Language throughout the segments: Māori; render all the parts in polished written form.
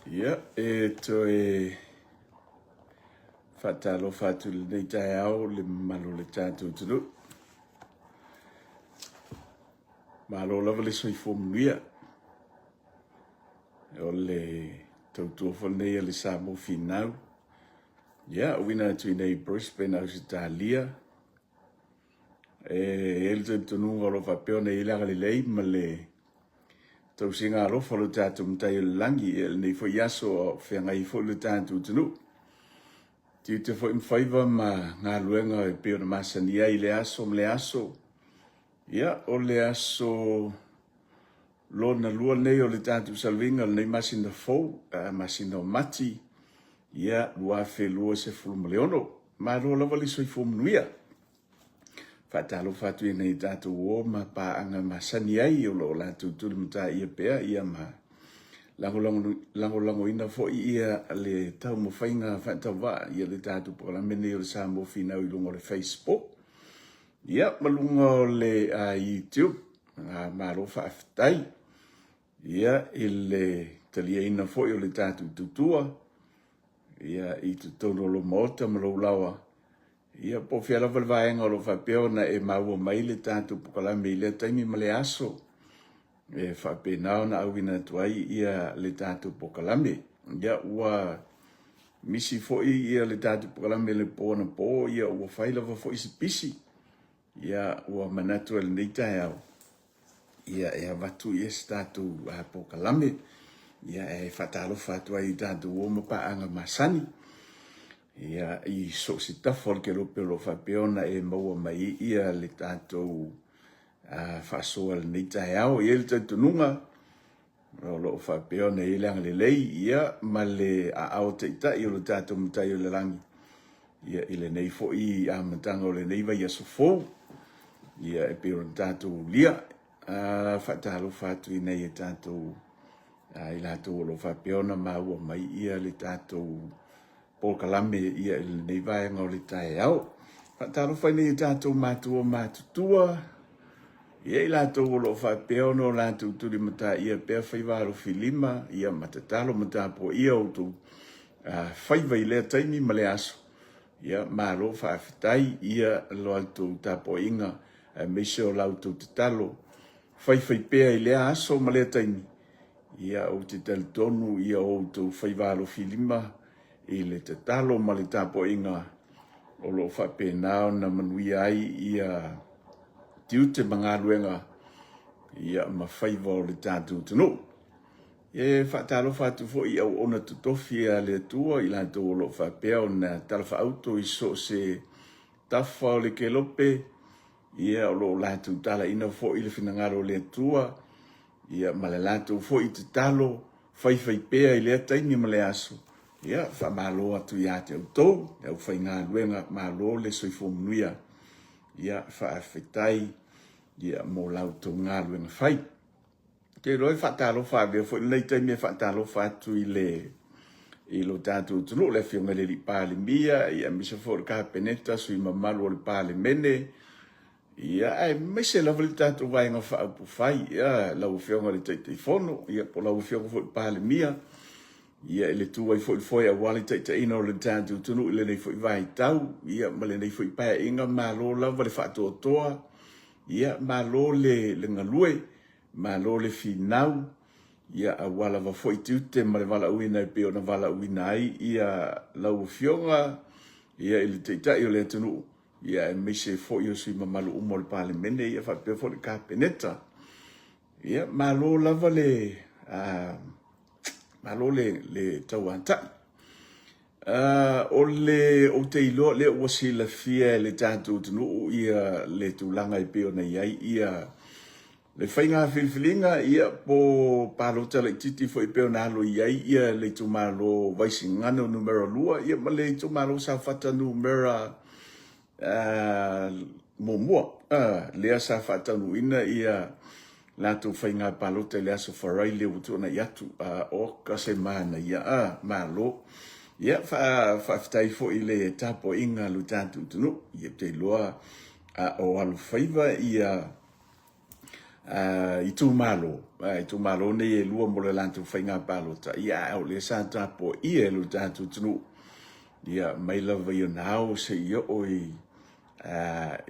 Ia, e whatalo whatu nei tai au le malo le tātou tunu. Malo lava le soifo mnuia. O le tautua whanei le Samoa Finau. Ia, wina tui nei Brisbane au Italia. Ele tunu ngolo whapeo nei ilanga le lei ma le tau singa alofa lo tātou mtai le langi ele nei fo iaso o whengai fo le tātou tunu. Ti te fo imwhaiva ma ngā luenga e peo na masania i le aso ma le aso. Ia, o le aso lo na lua nei o le tātou salvinga nei masina fau, masina o mati. Ia, lua fe lua se fuluma leono. Ma lua lava li soi fo mnuia. Whatalo whatu i nei tātou o ma pa anga masani ai o lo lātou tuli mta ia pea ia ma lango ina fo ia le tau mo whainga whatau wa ia le tātou pola mene o le Samoa Finau i lungo le Facebook. Ia malunga o le YouTube maro whaaftai. Ia i le talia ina fo i o le tātou tutua. Ia i tu tono lo mota malo lawa. Ia po fiala valvaenga o lo whapeo na e maua mai le tātou pokalame i le taimi ma le aso. E whapenao na awina tuai ia le tātou pokalame. Ia ua misi foi ia le tātou pokalame le pōna pō. Ia ua whailawa foi si pisi. Ia ua manatu le neitai au. Ia e avatu ia si tātou pokalame. Ia e whatalo whatua i tātou o mapaanga masani. Ia i so si tafol ke lope lo whapeona e maua mai ia le tātou whasoa le neitai au. Ia le taitununga o lo whapeona i leanga le lei ia ma le ao teita i o le tātou mutai o le langi. Ia i le nei fo i amatanga o le neiva ia sofou. Ia e peo le tātou lia whatalo whatu i nei e tātou i lātou o lo whapeona maua mai ia le tātou Paul Kalame ia il nei vaenga o le tae au. Whatalo whaine i tātou mātua mātutua. Ia i lātou o lo whapeo no lātou turi mata ia pēr whaiwaro whilima. Ia matatalo mata po ia o tu whaiva i lea taimi ma le aso. Ia mālo whaafitai ia lo altou tapo inga meise o lautou te talo. Whaiwhai pēr i lea aso ma lea taimi. Ia o te talitonu ia o tu whaiwaro whilima. I le te talo ma le tapo inga o lo whapenao na manui ai ia tiute mga luenga ia ma whaiva o le tātou tunu. E whatalo whatu fo i au ona tutofi a le tua i lanto o lo whapeo na talafa auto i so se tafa o le kelope ia o lo lātou tala ina fo i le whinangaro le tua ia ma le lātou fo i te talo whaiwhai pēa i le taimi ma le aso. Ia, wha malo atu ia te autou, au whai ngā luenga malo le soifo mnuia. Ia, wha awhitai, ia mō lautou ngā luenga whai. Te roi whatalo whawea, fo nei taimi e whatalo whatu i lo tātou tunu, le whionga le li pāle mia, ia misa fo le kāpeneta, sui mamalo le pāle mene. Ia, ai, mese lawa le tātou vaenga whaupu whai, ia, lau whionga le teitei fono, ia, po lau whionga fo le pāle mia. Ia ele tuai foi a wali te ina o le tātou tunu ile nei foi vai tau. Ia ma le nei foi pae inga malo lava le whātua toa. Ia malo le ngalue, malo le finau. Ia a wala wa foi tiute ma le wala uina e peo na wala uina ai. Ia lau fionga, ia ele te itai o le tunu. Ia e meise foi o sui ma malo umo le pāle mene. Ia whapea foi le kāpeneta. Ia malo lava le... malo le tau antai. O te ilo le wasi la fia le tātou tunu ia le tūlanga i peo nei ai ia le whainga whilwhilinga ia po pālota le titi fo i peo na alo i ai ia le tūmalo vaisi ngano numero lua ia ma le tūmalo sa whata numera mōmua lea sa whata nuina ia Lātou whainga palote le aso wharai le utu na iatu o kase mana ia malo. Ia whaftai fo i le tapo inga lu tātou tunu. Ia te loa o alu whaiva ia I tu malo nei e lua mo le lantu whainga palota. Ia au le santa po i e lu tātu tunu. Ia mai lava i nao se i oi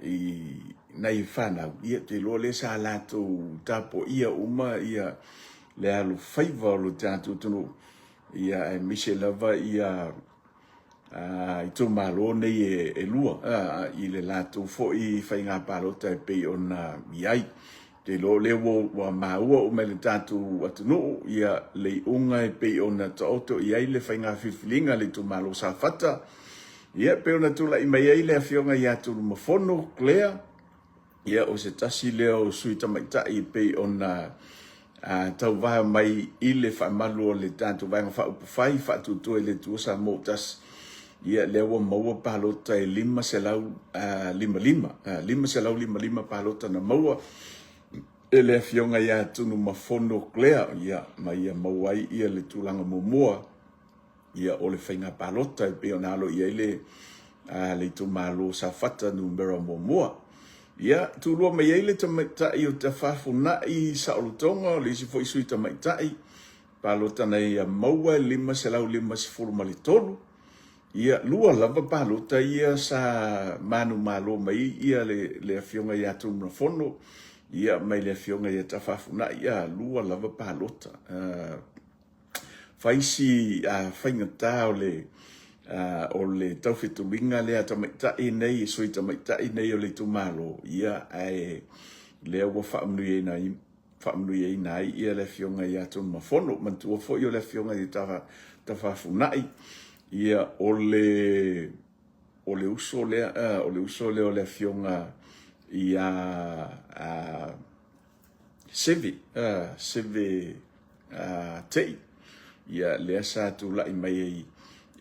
i nei whanau. Ia te lo le sa latu tapo ia uma ia le alu whaiva o lu tātu tunu. Ia e mise lava ia i tu malo nei e lua. I le latu fo i whainga palota e pei ona iai. Te lo le wa maua o me le tatu atunu ia le unga e pe ona tauto ia le whainga whiwhilinga le tu malo sa fata. Ia pe ona tula i mai le afionga ia tu mafono Claire. Ia o se tasi leo sui tamaita i pe ona tau vaha mai i le whaamalu o le tatu vanga whaupufai whaatutu e le tuosa motas. Ia lewa maua palota e lima selau lima palota na maua. Ele fionga ia tunu mafono Claire ia mai mauai ia le tulanga mumua ia o le whainga palota e peonalo ia le tu malo sa fata numero mumua ia tulua mai le tamaitai o te whafuna i sa olutonga le si foi sui tamaitai palota na ia maua lima selau lima sifuru malitolu ia lua lava palota ia sa manu malo mai ia le fionga ia tunu mafono ia mai le fionga ia tawhafuna ia lua lava palota. Faisi whainga tā o le tauwhituminga lea tamaitai nei, sui tamaitai nei o le tumalo. Ia ai lea ua whaamnui e nai ia le fionga ia tun mafono. Mantua fo i o le fionga ia tawhafunai. Ia o le uso lea o le fionga ia seve tei ia le sa tu la mai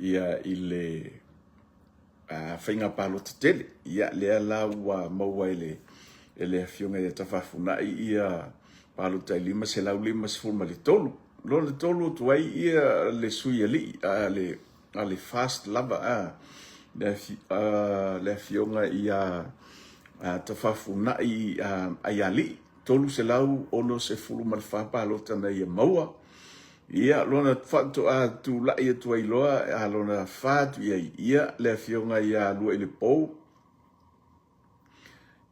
ia ile whainga palota tele ia le la wa maua ele fionga ia tawhafuna ia palota lima se lau lima se fulma le tolu lo le tolu tuai ia le sui ali le fast lava le fionga ia tawhafuna ai ali tolu se lau ono se fulu ma le whapalota na ia maua ia lona whakto tu lai atu ai loa lona whatu ia le fionga ia lua i le pou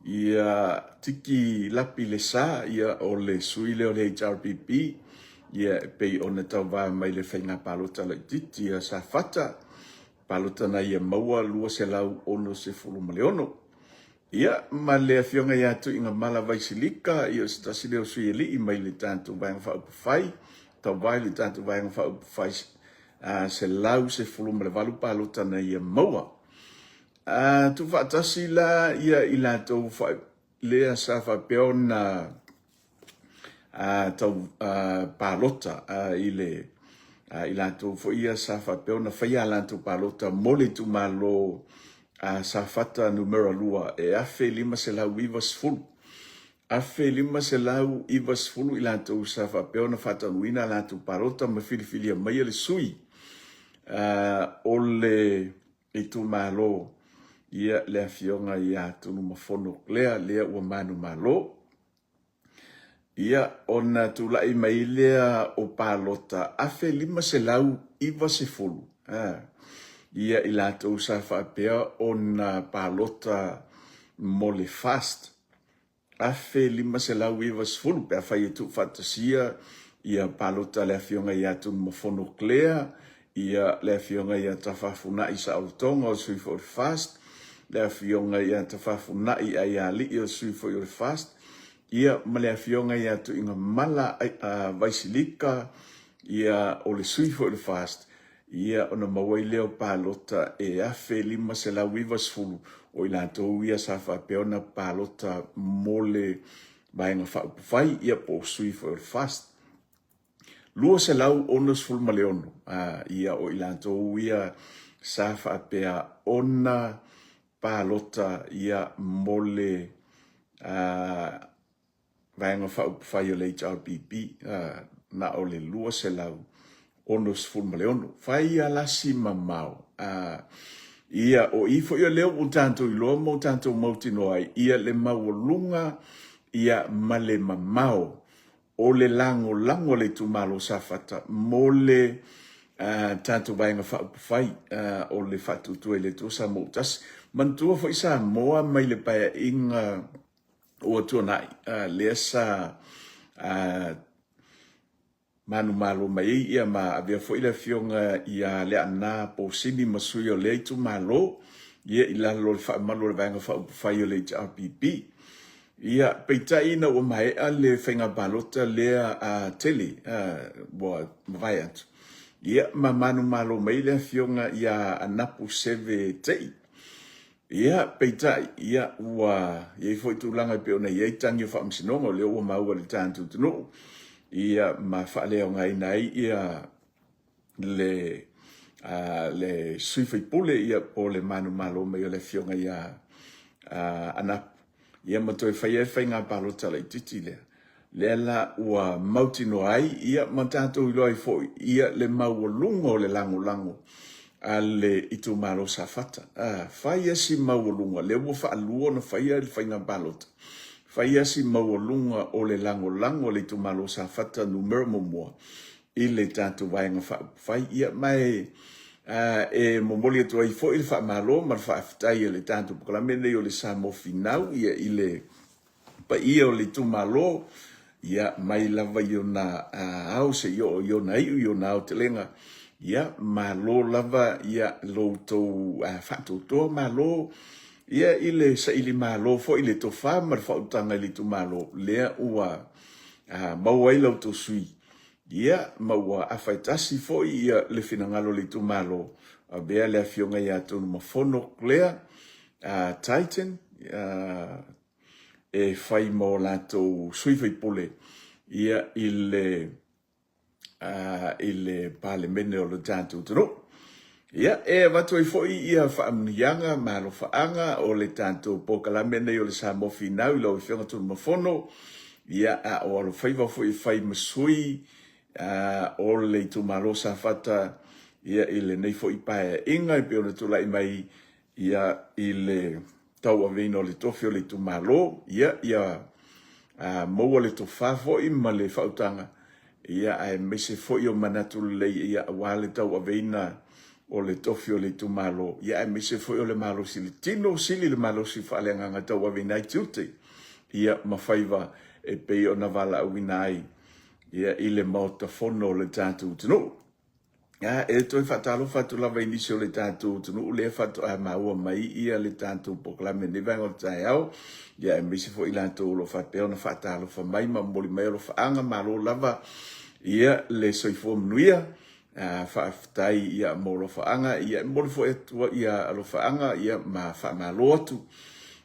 ia tiki lapi le sa ia o le sui leo le HRPP ia pei ona tau vā mai le whainga palota la titi ia sa fata palota na ia maua lua se lau ono se fulu ma le ono. Ia, ma le fionga ia tu inga mala vaisilika, ia stasi leo sui li i mai le tantu vanga whaupufai, tau vai le tantu vanga whaupufai se lau se fulu ma le valu palota na ia maua. Tu whaatasi la ia i la tau lea sa whapeo na tau palota i la tau fo ia sa whapeo na whaia la tau palota mole tu malo sa fata numero lua e afe lima se lau ivas fulu. Afe lima se lau ivas fulu i lantou sa whapeo na fata nuina lantou parota ma filifilia mai le sui. O le i tu malo ia le fionga ia tunu mafono lea lea ua manu malo. Ia ona tu lai mai lea o palota afe lima se lau ivas se fulu. Ia i latou sa whaapea o na palota mole fast. Afe lima se lau ivas fulu pe a whai e tu whatasia ia palota le fionga ia tu mafono Claire ia le fionga ia tawhafuna i sa autonga o sui for fast le fionga ia tawhafuna i ali i o sui for fast ia ma le fionga ia tu inga mala vaisilika ia o le sui for fast ia ona mawai leo palota e afe lima se lau ivas fulu o ilatou ia sa whapeo na palota mole vaenga whaupufai ia po sui for fast. Lua se lau onos fulu maleono ia o ilatou ia sa whapea ona palota ia mole vaenga whaupufai o le HRPP na o le lua se lau onos fulu maleono. Whai alasi mamau. Ia o ifo ia leo o tanto i loa mo tanto mautino ai. Ia le maulunga ia male mamao o le lango le tumalo safata mo le tanto vaenga whaupawhai o le whatutu e le tusa motas mantua fo isa moa mai le paia inga o tuanai lea sa manu malo mai ia ma avea fo ila fionga ia le ana po sini masui o le itu malo ia ila lo fa malo le vanga fa fa yo le RPP ia peitai na o mai ale fenga balota le a tele bo vaiat ia ma manu malo mai le fionga ia anapu seve tei ia peitai ia wa ia foi tu langa pe ona ia tangi fa msinongo le o mau le tantu tunu ia ma fa le ngai nai ia le suifai pule ia po le manu malo me le fionga ia ana ia mato e fai nga palota le titile le la ua mautino ai ia matato i loi foi ia le maulungo le lango ale itu malo safata fai asi maulungo le wo fa luo no fai nga palota fai asi maulunga o le lango le itu malo safata numero mo i le tatu vaenga fai ia mai e momoli tu ai foi il fa malo ma fa aftai le tanto porque la mene o le samo final ia ile pa ia o le tu malo ia mai lava yo na au se yo na o telenga ia malo lava ia lo to fa to malo ia ile sa ile malo fo ile to fa ma fa utanga le tu malo le ua mau ai lo to sui ia maua afaitasi fo ia le finangalo le tumalo bea le afionga ia tonu mafono clear Titan e fai mo lato suifai pole ia ile pale mene o le tantu tano ia e watu i fo ia faamnianga malo faanga o le tantu pokala mene o le samo finau lo afionga tonu mafono ia o lo faiva fo i fai masui o le tu malo safata ia ile nei fo ipae inga i peona tu lai mai ia ile tau avino le tofio le tu malo ia mo le to fafo i ma le fautanga ia ai mese fo i o manatu le ia wale tau avina o le tofio le tu malo ia ai mese fo i o le malo sili tino sili le malo si falenga nga tau avina i tute ia mafaiva e pe o na vala awinai ia ile mota fono le tatu tunu e toi fatalo fatu la inicio le tatu tunu le fatu maua mai ia le tatu proclame ne va o taiao ia e misi fo ilanto lo fa pe ona fatalo fa mai ma moli mai lo fa anga malo lava ia le soifo mnuia fa aftai ia mo lo fa anga ia moli fo ia lo fa anga ia ma fa malo atu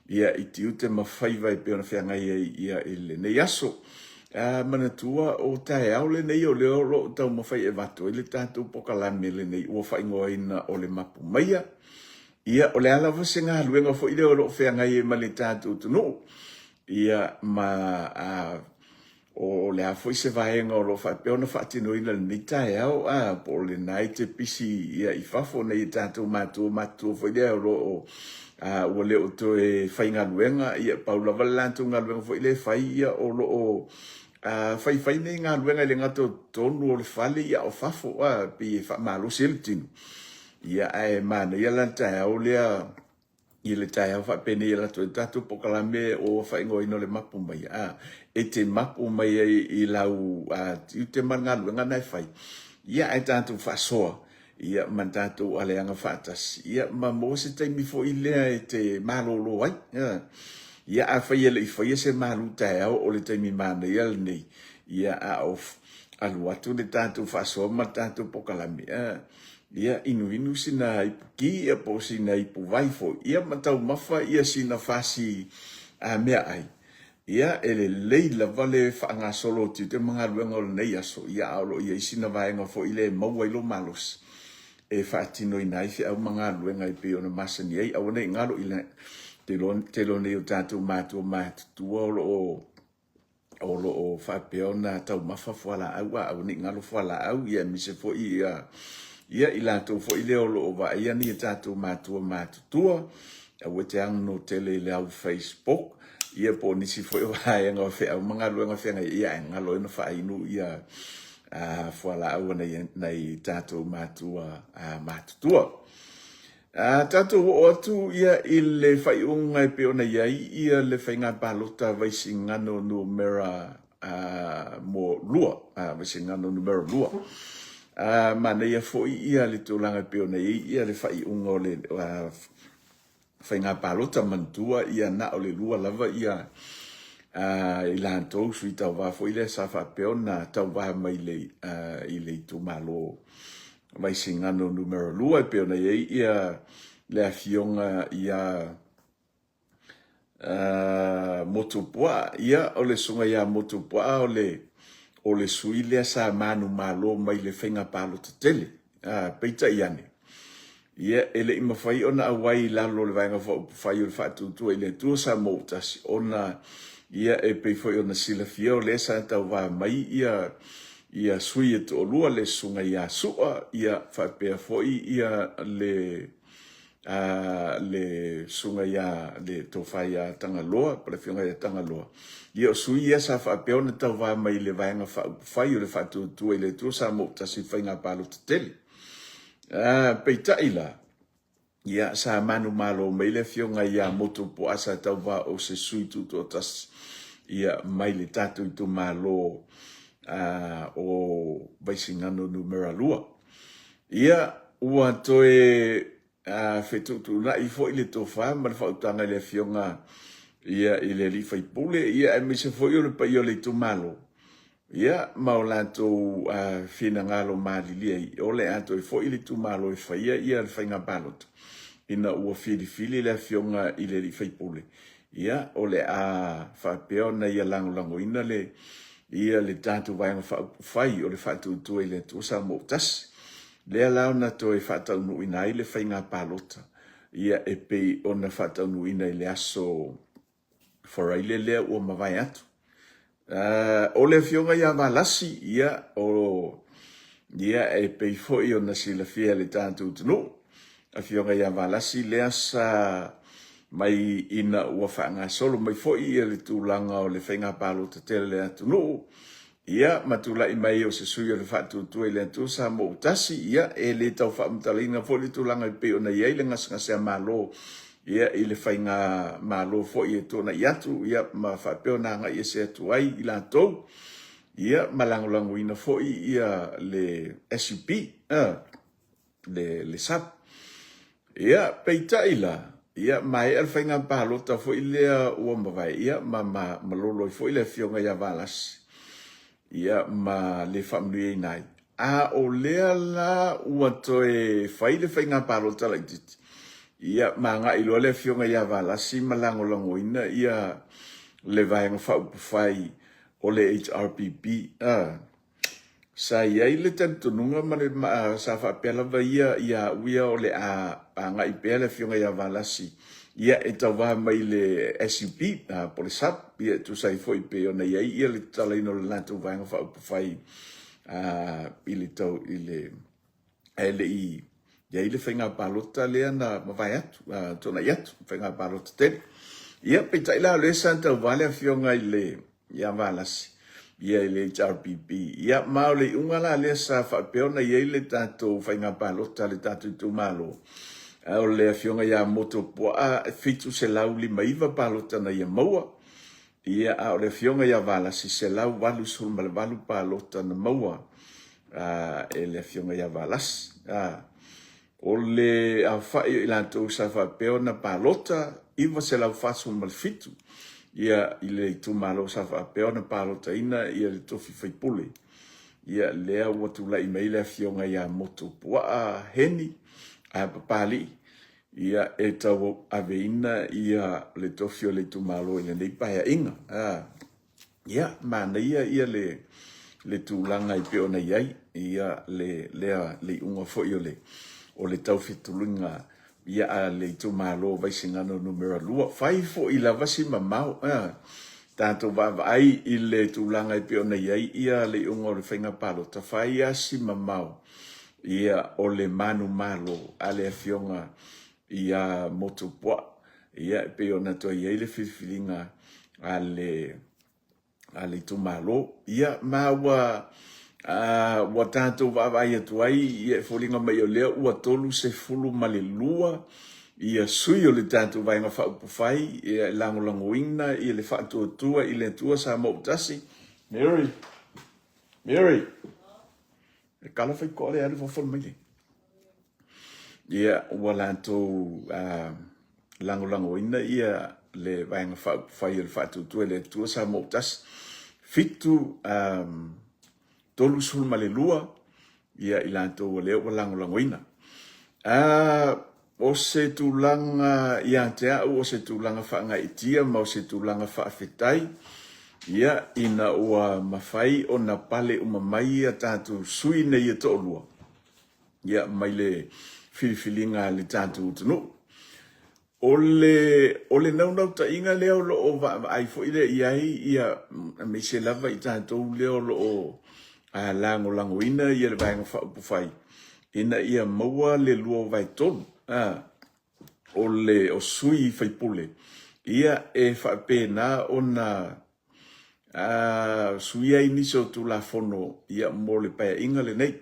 ia itiute ma faiva pe ona fa anga ia ile ne yaso manatua o tae au le nei o leo lo tau mawhai e watu le tātou pokalame le nei ua whai ngoina o le mapu maia ia o le ala wase ngā luenga fo i leo lo whea ngai e ma le tātou tunu ia ma o le a fo i se vaenga o lo whai peona whaatino ina le nei tae au po le nai te pisi ia i whafo nei tātou mātua fo i leo lo o ua leo to e whai ngā luenga ia paula valantu ngā luenga fo i le whai ia o lo o fai nei ngā luenga i le ngato tonu o le whale ia o whafo pi e whamalo siltinu ia e mana ia lantai au lea i le tai au whapene ia lato e tatu pokalame o whai ngoino le mapu mai e te mapu mai i lau i te man ngā luenga nai whai ia e tatu whasoa ia man tatu aleanga whatas ia ma mo se taimi fo i lea e te malolo ai ia a whai ele i whai se malu tai au o le taimi mana ia le nei ia a of alu atu le tatu whasoa ma tatu pokalame ia inu sina ipuki ia po sina ipu vaifo ia matau mafa ia sina fasi mea ai ia ele leila vale whaanga solo ti te mga luenga o nei aso ia aolo ia sina vaenga fo ile maua ilo malos e whaatino inai fi au mga luenga i pe ona masani ei au nei ngalo ila te lo nei o tatu mātua o lo o whapeona tau mafa fuala au nei ngalo fuala au ia mise fo ia i lato fo i leo lo va ia ni tātou mātua mātutua a wete ang no tele le au Facebook ia po nisi foi o ai nga fe mga lo nga fe nga ia nga lo no fa inu ia fala au nei tato matua matutua tato o tu ia ile fai unga pe ona ia le fai nga balota vai singano numera mo lua vai singano numero lua mana ia foi ia le tulanga pe ona ia le fai unga le fai nga balota mantua ia na o le lua lava ia ila to sui tau va foi le sa fa pe ona tau va mai le ile tu malo vai singano numero lua pe ona ia le afionga ia motopua ia o le sunga ia motopua o le sui le sa manu malo mai le fenga palo tele peita iane ia ele ima fai ona awai lalo le vanga fai o fatu tu ele tu sa motas ona ia e pe foi ona sila fio le sa tau va mai ia sui e to lua le sunga ia sua ia fa pe foi ia le sunga ia le to fai ia tangaloa pole fionga ia tangaloa ia sui ia sa fa pe ona tau va mai le vanga fai o le fatu tu ele tu sa motas si fai nga palo tele peita ila ia sa manu malo mai le fionga ia moto po asa tau va o se sui tu to tas ia mai le tatu tu malo o vaisingano numero lua ia ua toe fetu tu na i fo ile to fa ma fa tanga le fionga ia ile li fai pule ia e mi se fo yo le pa yo le tu malo ia maulato fina ngalo mali o le ato i fo ile tu malo i fai ia le fainga balot ina ua fili le fionga ile li fai pule ia o le fa peona ia lango ina le ia le tatu vai fai o le fatu tu ile tu sa motas le la na to e fata no ina ile fainga balota ia e pe ona fata no ina ile aso for ile le o mavai atu o le fionga ia valasi ia o ia e pe foi ona sila fia le tatu tunu a fionga ia valasi le asa mai ina ua whaanga solo mai foi ia le tūlanga o le whainga palo te tele le atunu ia matula i mai o se sui o le whatu tue le atu sa mo utasi ia e le tau whaamtalina fo le tūlanga i pe ona ia le ngasngase a malo ia i le whainga malo fo i e tōna i atu ia ma whapeo nanga i se atu ai i la tau ia malangolango ina fo i ia le SUP le SAP ia peita ila ia mai al fainga palota fo ilea ua mawai ia ma malolo fo ile fionga ia valas ia ma le family nai o lea la ua toe fai le fainga palota like dit ia ma nga ilo le fionga ia valas si malango lango ina ia le vainga fa fai o le HRPP sa ia ile tentununga ma sa fa pela va ia uia o le nga i pele fionga ia valasi ia e tava mai le SUP polisap ia tu sai foi pe ona ia le talaino le latu vanga fa fai ile tau ile ele i ia ile fenga palota le na vai atu tona iatu fenga palota te ia pe taila le santa vale fionga ile ia valasi ia le HRPP ia maule ungala le sa fa peona ia le tato fainga palota le tato tu malo o le fionga ia moto po fitu se lauli maiva palota na ia maua ia o le fionga ia vala si se lau walu sul mal walu palota na maua e le fionga ia valas o le fa ila to sa fa peona palota iva se lau fasul mal fitu ia ile tu malo sa fa peona palota ina ia le tofi fai pule ia lea watu la email fionga ia moto pua heni papali ia e tau aveina ia le tofi o le tu malo ile nei paia inga ia mana ia le tūlanga i peona iai ia le unga foi o le tau fitulunga ia le tu malo vai singano numero lua fai fo i lava si mamau tanto va ai i le tūlanga i peona iai ia le unga o le whainga palo ta fai a si mamau ia o le manu malo a le fionga ia motu poa ia peona to iai le fifilinga ale tu malo ia maua wa tātou wawai atu ai ia folinga mai o lea ua tolu se fulu male lua ia sui o le tātou vainga whaupufai ia langolangoina ia le whaatuatua i le tua sa mautasi Mary e kala whai koe le anu whawhol mai le ia ua lātou langolangoina ia le vainga whaupufai ia le whaatuatua i le tua sa mautasi fitu tolu sul male lua ia i lātou leo wa langolangoina. O se tūlanga ia te au, o se tūlanga whaanga itia, ma o se tūlanga whaafetai, ia ina ua mawhai o na pale umamai a tātou sui nei e to lua. Ia mai le whiwhilinga le tātou utunu. O le naunau ta inga leo lo o ai fo ile iai ia me se lava i tātou leo lo o lango ina ia le vaenga whaupufai. Ina ia maua le lua vai tonu. O sui whaipule. Ia e whapena o na sui ai niso tu la fono ia mo le paya inga le nei.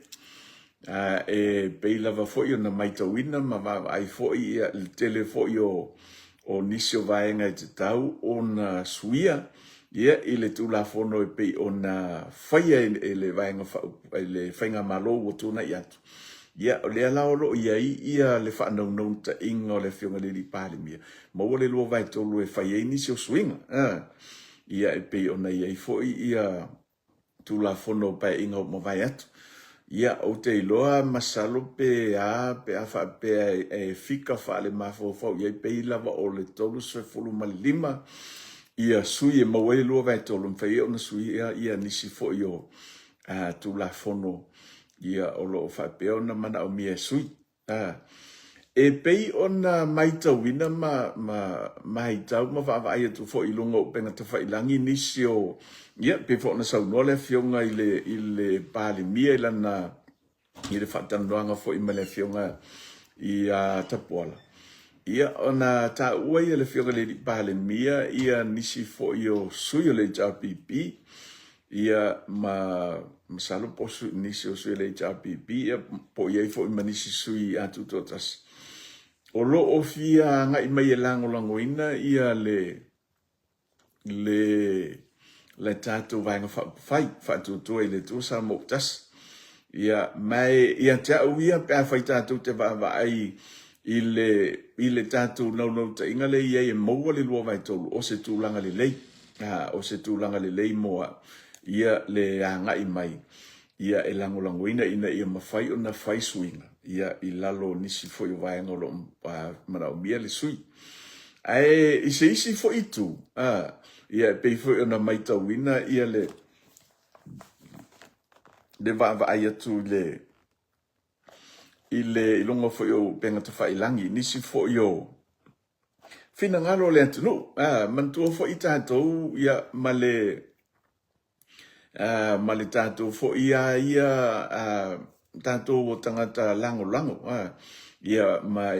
E peilava foi o na maitawina ma ai foi ia le tele foi o niso vaenga i te tau o na suia. Ia i le tu la fono e pei o na whaia e le vaenga le whainga malo o tūna i atu. Ia o le alao lo ia le whanau nau ta inga o le whionga le li pāle mia. Maua le lua vai tolu e whaia ini si o swinga. Ia e pei o na ia i foi ia tu la fono pai inga o mawai atu. Ia o te iloa masalo pe a wha pe e fika wha le mafofau. Ia i pei lava o le tolu se fulu malima. Ia sui e maua le lua vai tolu. Mwhai o na sui ia nisi foi o tu la fono. Ia o lo whapea na mana o mia sui. E pei o na maitawina maitau ma whaavai atu fo ilunga o penga ta whailangi nisi o ia pe fo na saunua le fionga i le pāle mia i lana i le whatandoanga fo i ma le fionga i tapuala. Ia o na ta ua i le fionga le pāle mia ia nisi fo i o sui o le JPP. Ia masalo posu nisi o sui le HRPP ia po iai fo ima nisi sui atu totas. O lo o fia ngai mai e langolangoina ia le tātou vaenga whaatutua i le tūsa moktas. Ia mai ia te au ia pēr whai tātou te waai i le tātou nau ta inga le ia e maua le lua vai tolu o se tūlanga le lei. O se tūlanga le lei moa. Ia le ngai mai ia e langolangoina ina ia mawhai o na whai suinga ia i lalo nisi foi o vaenga o lo mana o mia le sui ai isi foi tu ia e pei foi o na maitawina ia le vava ai atu i longa foi o penga ta whailangi nisi foi o fina ngalo le antunu mantua foi tātou ia male ma le tātou fo ia tātou o tangata lango ia ma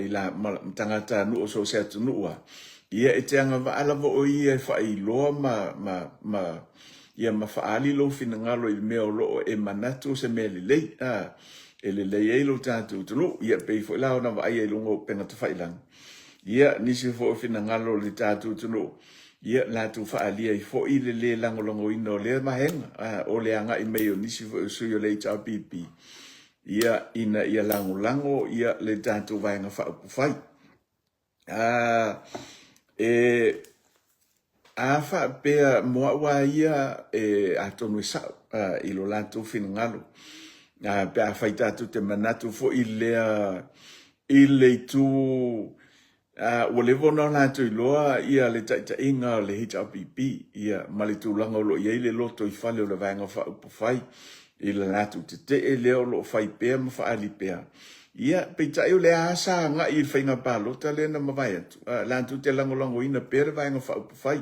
tangata nu o so se atu nua ia e te anga alawa o ia e whai loa ia ma whaali lo fina ngalo i mea o loo e manatu se mea lelei e lelei e lo tātou tunu ia pei fo ilao na wa ai e lungo penga tu whailang ia nisi fo fina ngalo le tātou tunu ia la tu faalia i fo i le langolongo ino le mahenga o le anga i meo nisi fo sui o le HRPP ia ina ia langolango ia le tātou vaenga whaupufai whaapea moa wa ia a tonu e sao i lo lantou finangalo pe a whai tātou te manatu fo i le tu o le vona la tu loa ia le ta inga le HRPP ia mali tu langa lo ia le loto i fale o le vanga fa upufai i le natu te e leo lo fai pe ma fa ali pe ia pe ta o le asa nga i fainga palo ta le na mavai atu la tu te lango ina pe vanga fa upufai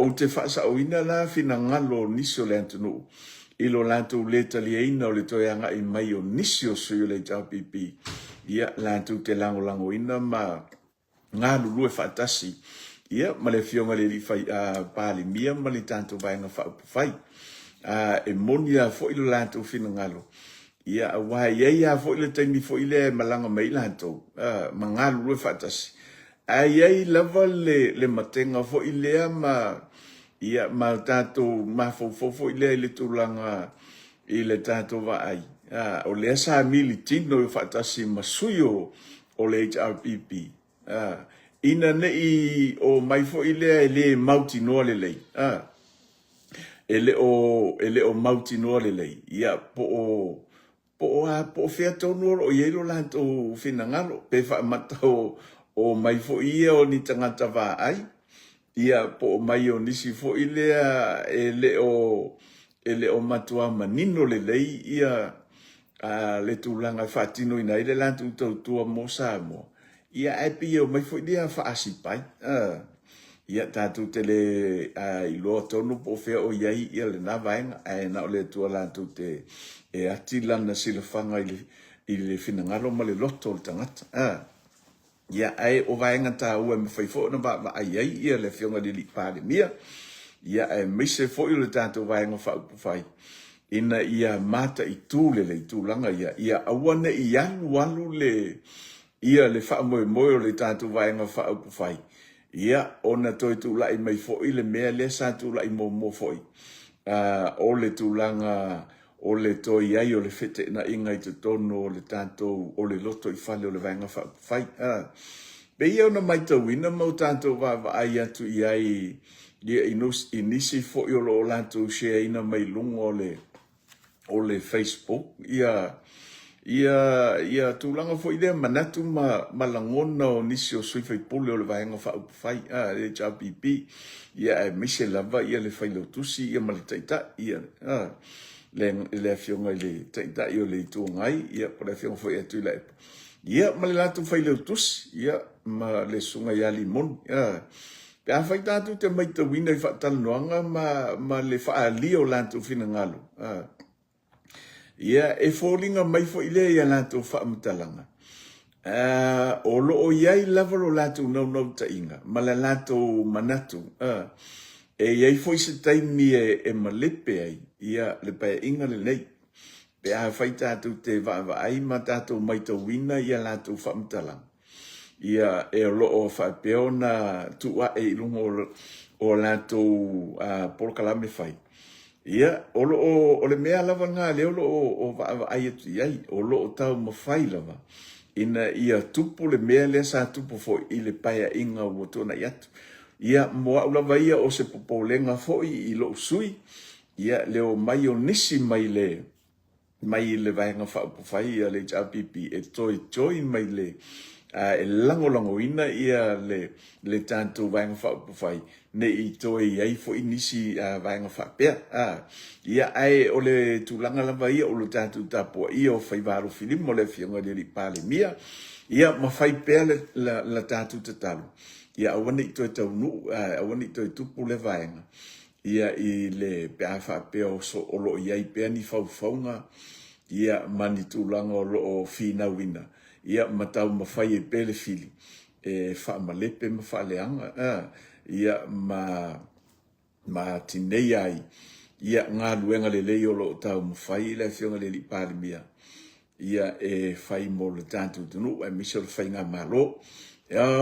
o te fa sa o ina la fina ngalo niso le antunu i lo lantu le tali ina o le toyanga i mai o nisio su le HRPP ia la tu te lango ina ma ngā lulu e whaatasi ia ma le fionga le fai pale mia ma le tanto vainga fai e monia fo i lanto fina ngalo ia wa ia fo le taimi fo ile malanga mai lanto mangalu le fatasi ai lava le matenga fo ile ma ia ma tato ma fo ile le tulanga ile tato va ai o le sa mili tino fatasi masuyo o le HRPP ina nei o mai fo ile le mauti no le lei ele o mauti no le lei ia po fea tonu o yelo lanto fina ngalo pe fa matao o mai fo ia o ni tangata va ai ia po mai o nisi fo ile ele o matua manino le lei ia le tulanga fatino ina ile lanto tua mo sa mo ia epi o mai fo ia fa asipai ia tatu tele i lo tonu po fea o iai ia le na vaenga na o le tua lanto te atilana silafanga i le finangalo ma le loto le tangata ia ai o vaenga ta ua me fai fo na ba ai ia le fionga di li pale mia ia me se fo i le tatu vaenga fa fai ina ia mata i tūle le tūlanga ia awane i walu le ia le fa mo le tatu vaenga fa fai ia ona toi tūla i mai fo i le mea le sa tūla i mo fo i o le tūlanga o le toi ai o le fete na inga i te tono o le tātou o le loto i fale o le vaenga whai. Be ia ona mai tau ina mau tātou wa ai atu i ai ia i nisi fo i o lo lātou share ina mai lungo o le Facebook. Ia tūlanga fo i lea manatu ma langona o nisi o sui fai pule o le vaenga whai. Le HRPP. Ia mise lava ia le whailau tusi ia ma le taita ia. Le fionga le taita i o le tuangai ia po le fionga foi atu le ia ma le latu fai le tus ia ma le sunga ia limon ia pe a fai tatu te mai te wina i whatalanoanga ma le whaali o latu fina ngalo ia e fōlinga mai fo ile ia latu whaamatalanga o lo o iai lava lo latu nau ta inga ma le latu manatu e iai foi se taimi e malepe ai ia le pae inga le nei. Pe a whai tātou te ai ma tātou mai tau wina ia lātou whaamtalang. Ia e lo o whaapeo na tua e ilungo o lātou polokalame whai. Ia o lo o le mea lava ngā leo lo o ai atu iai o lo o tau mawhai lava. Ina ia tupu le mea lea sa tupu fo i le pae inga o tona i atu. Ia moa ulawa ia o se popolenga fo i lo sui. Ia leo mai o nisi mai le vaenga whaupawhai ia le HRPP e toi mai le e lango ina ia le tātou vaenga whaupawhai ne i toi iai fo i nisi vaenga whapea ia ai o le tūlanga lava ia o le tātou tapua ia o whaivaru filim o le fionga le pale mia ia ma whai pea la tātou tatalu ia awane i toi taunu awane i toi tupu le vaenga ia i le pea whapea o lo iai pea ni whauwhaunga ia mani tūlanga o lo o whina wina ia matau mawhai e pele fili e whaamalepe ma whaaleanga ia ma tinei ai ia ngā luenga le lei o lo o tau mawhai le whionga le li pāli mia ia e whai mo le tātou tunu e miso le whai ngā malo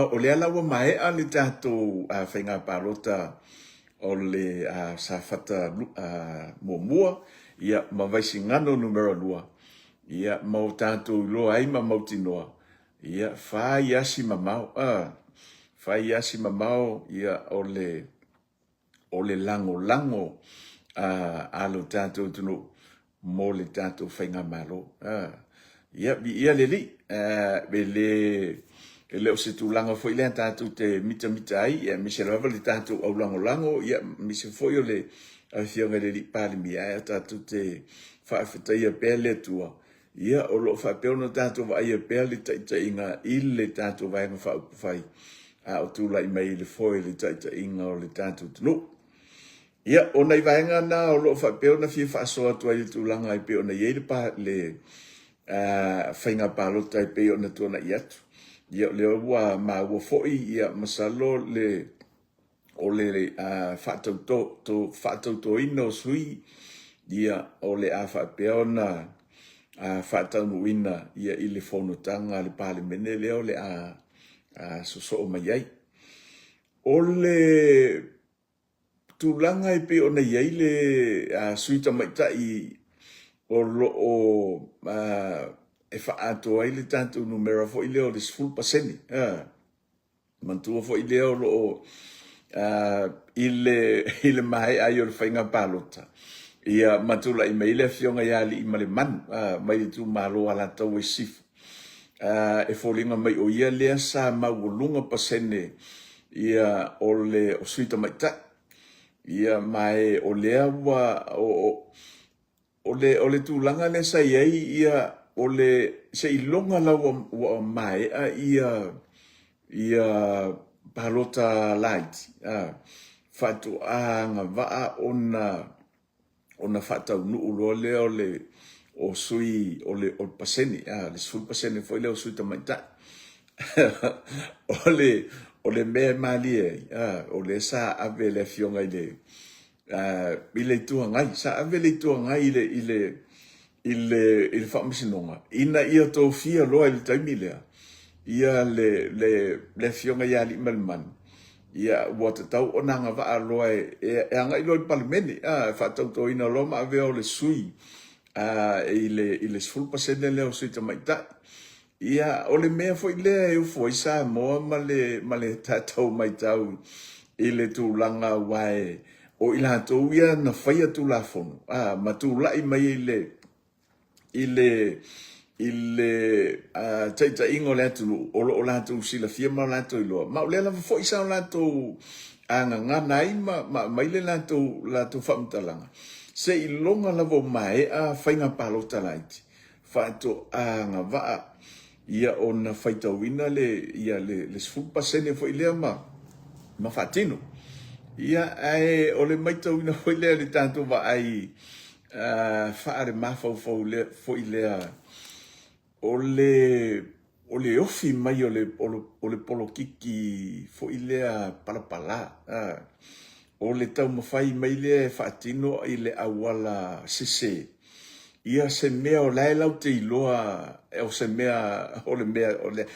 o le alawa mae a le tātou whai ngā pārota o le safata mua ia mawaisi ngano numero 2 ia mau tātou lo ai ma mautinoa ia whai asi mamau ia o le lango alo tātou tunu mo le tātou whainga malo ia le li ele o se tūlanga foi le tātou te mita ai ia mi se lava le tātou au lango ia mi se foi o le fionga le li pali mi ia tātou te whaafetaia pele tua ia o lo whapeo na tātou wa ia pele taita inga i le tātou vaenga whaupawhai o tūla i mai le foi le taita inga o le tātou tunu ia o nei vaenga na o lo whapeo na fia whaasoa tua i le tūlanga i peo na iei le whainga pālota i peo na tuana i atu ia le ua ma ua foi ia masalo o le whātauto ina o sui, ia o le a whapea ona whātau ina ia i le whonotanga le pāle mene leo le a soso o mai ai. O le tūlanga i pe ona iai le suita maitai o loo e whaato ai le tātou numera fo i leo le 10%. Mantua fo i leo loo ile mai ai o le whainga pālota. Ia matula i meile fionga ia li i male manu, mai le tu malo ala tau e sifu. E fōlinga mai o ia lea sa maulunga pasene ia o le o suita maita. Ia mai o lea wa o le tūlanga le sa iai ia o le se ilonga la wa mai a ia palota light. Fatu nga waa ona fatau nuu lo leo le o sui o le paseni le sui paseni foi le o sui tamaita o le me mali o le sa ave le fionga ile tu ngai sa ave le tu ngai ile famisinonga ina ia to fia lo il taimile ia le fionga ia li malman ia wata tau o nanga wa aloa e anga ilo i palimeni fa tau to ina lo ma veo le sui ile 10% leo sui tamaita ia o le mea fo ile e fo isa mo ma le tatau mai tau ile tu langa wae o ila to ia na faia tu la fono ma tu la i mai ile taita ingo le atu o la tu sila firma la tu lo ma le la fo isa la tu anga ngana i ma ile la tu famtalanga se ilonga la vo mai fainga palota laiti fa to anga va ia ona faita wina le sfupa sene fo ile ma fatino ia o le maita wina fo ile le tanto va ai faare mafau fo ile o le ofi mai o le polokiki fo ilea palapala o le tau mawhai mai le whaatino i le awala sese ia se mea o lai lau te iloa o se mea o le mea o le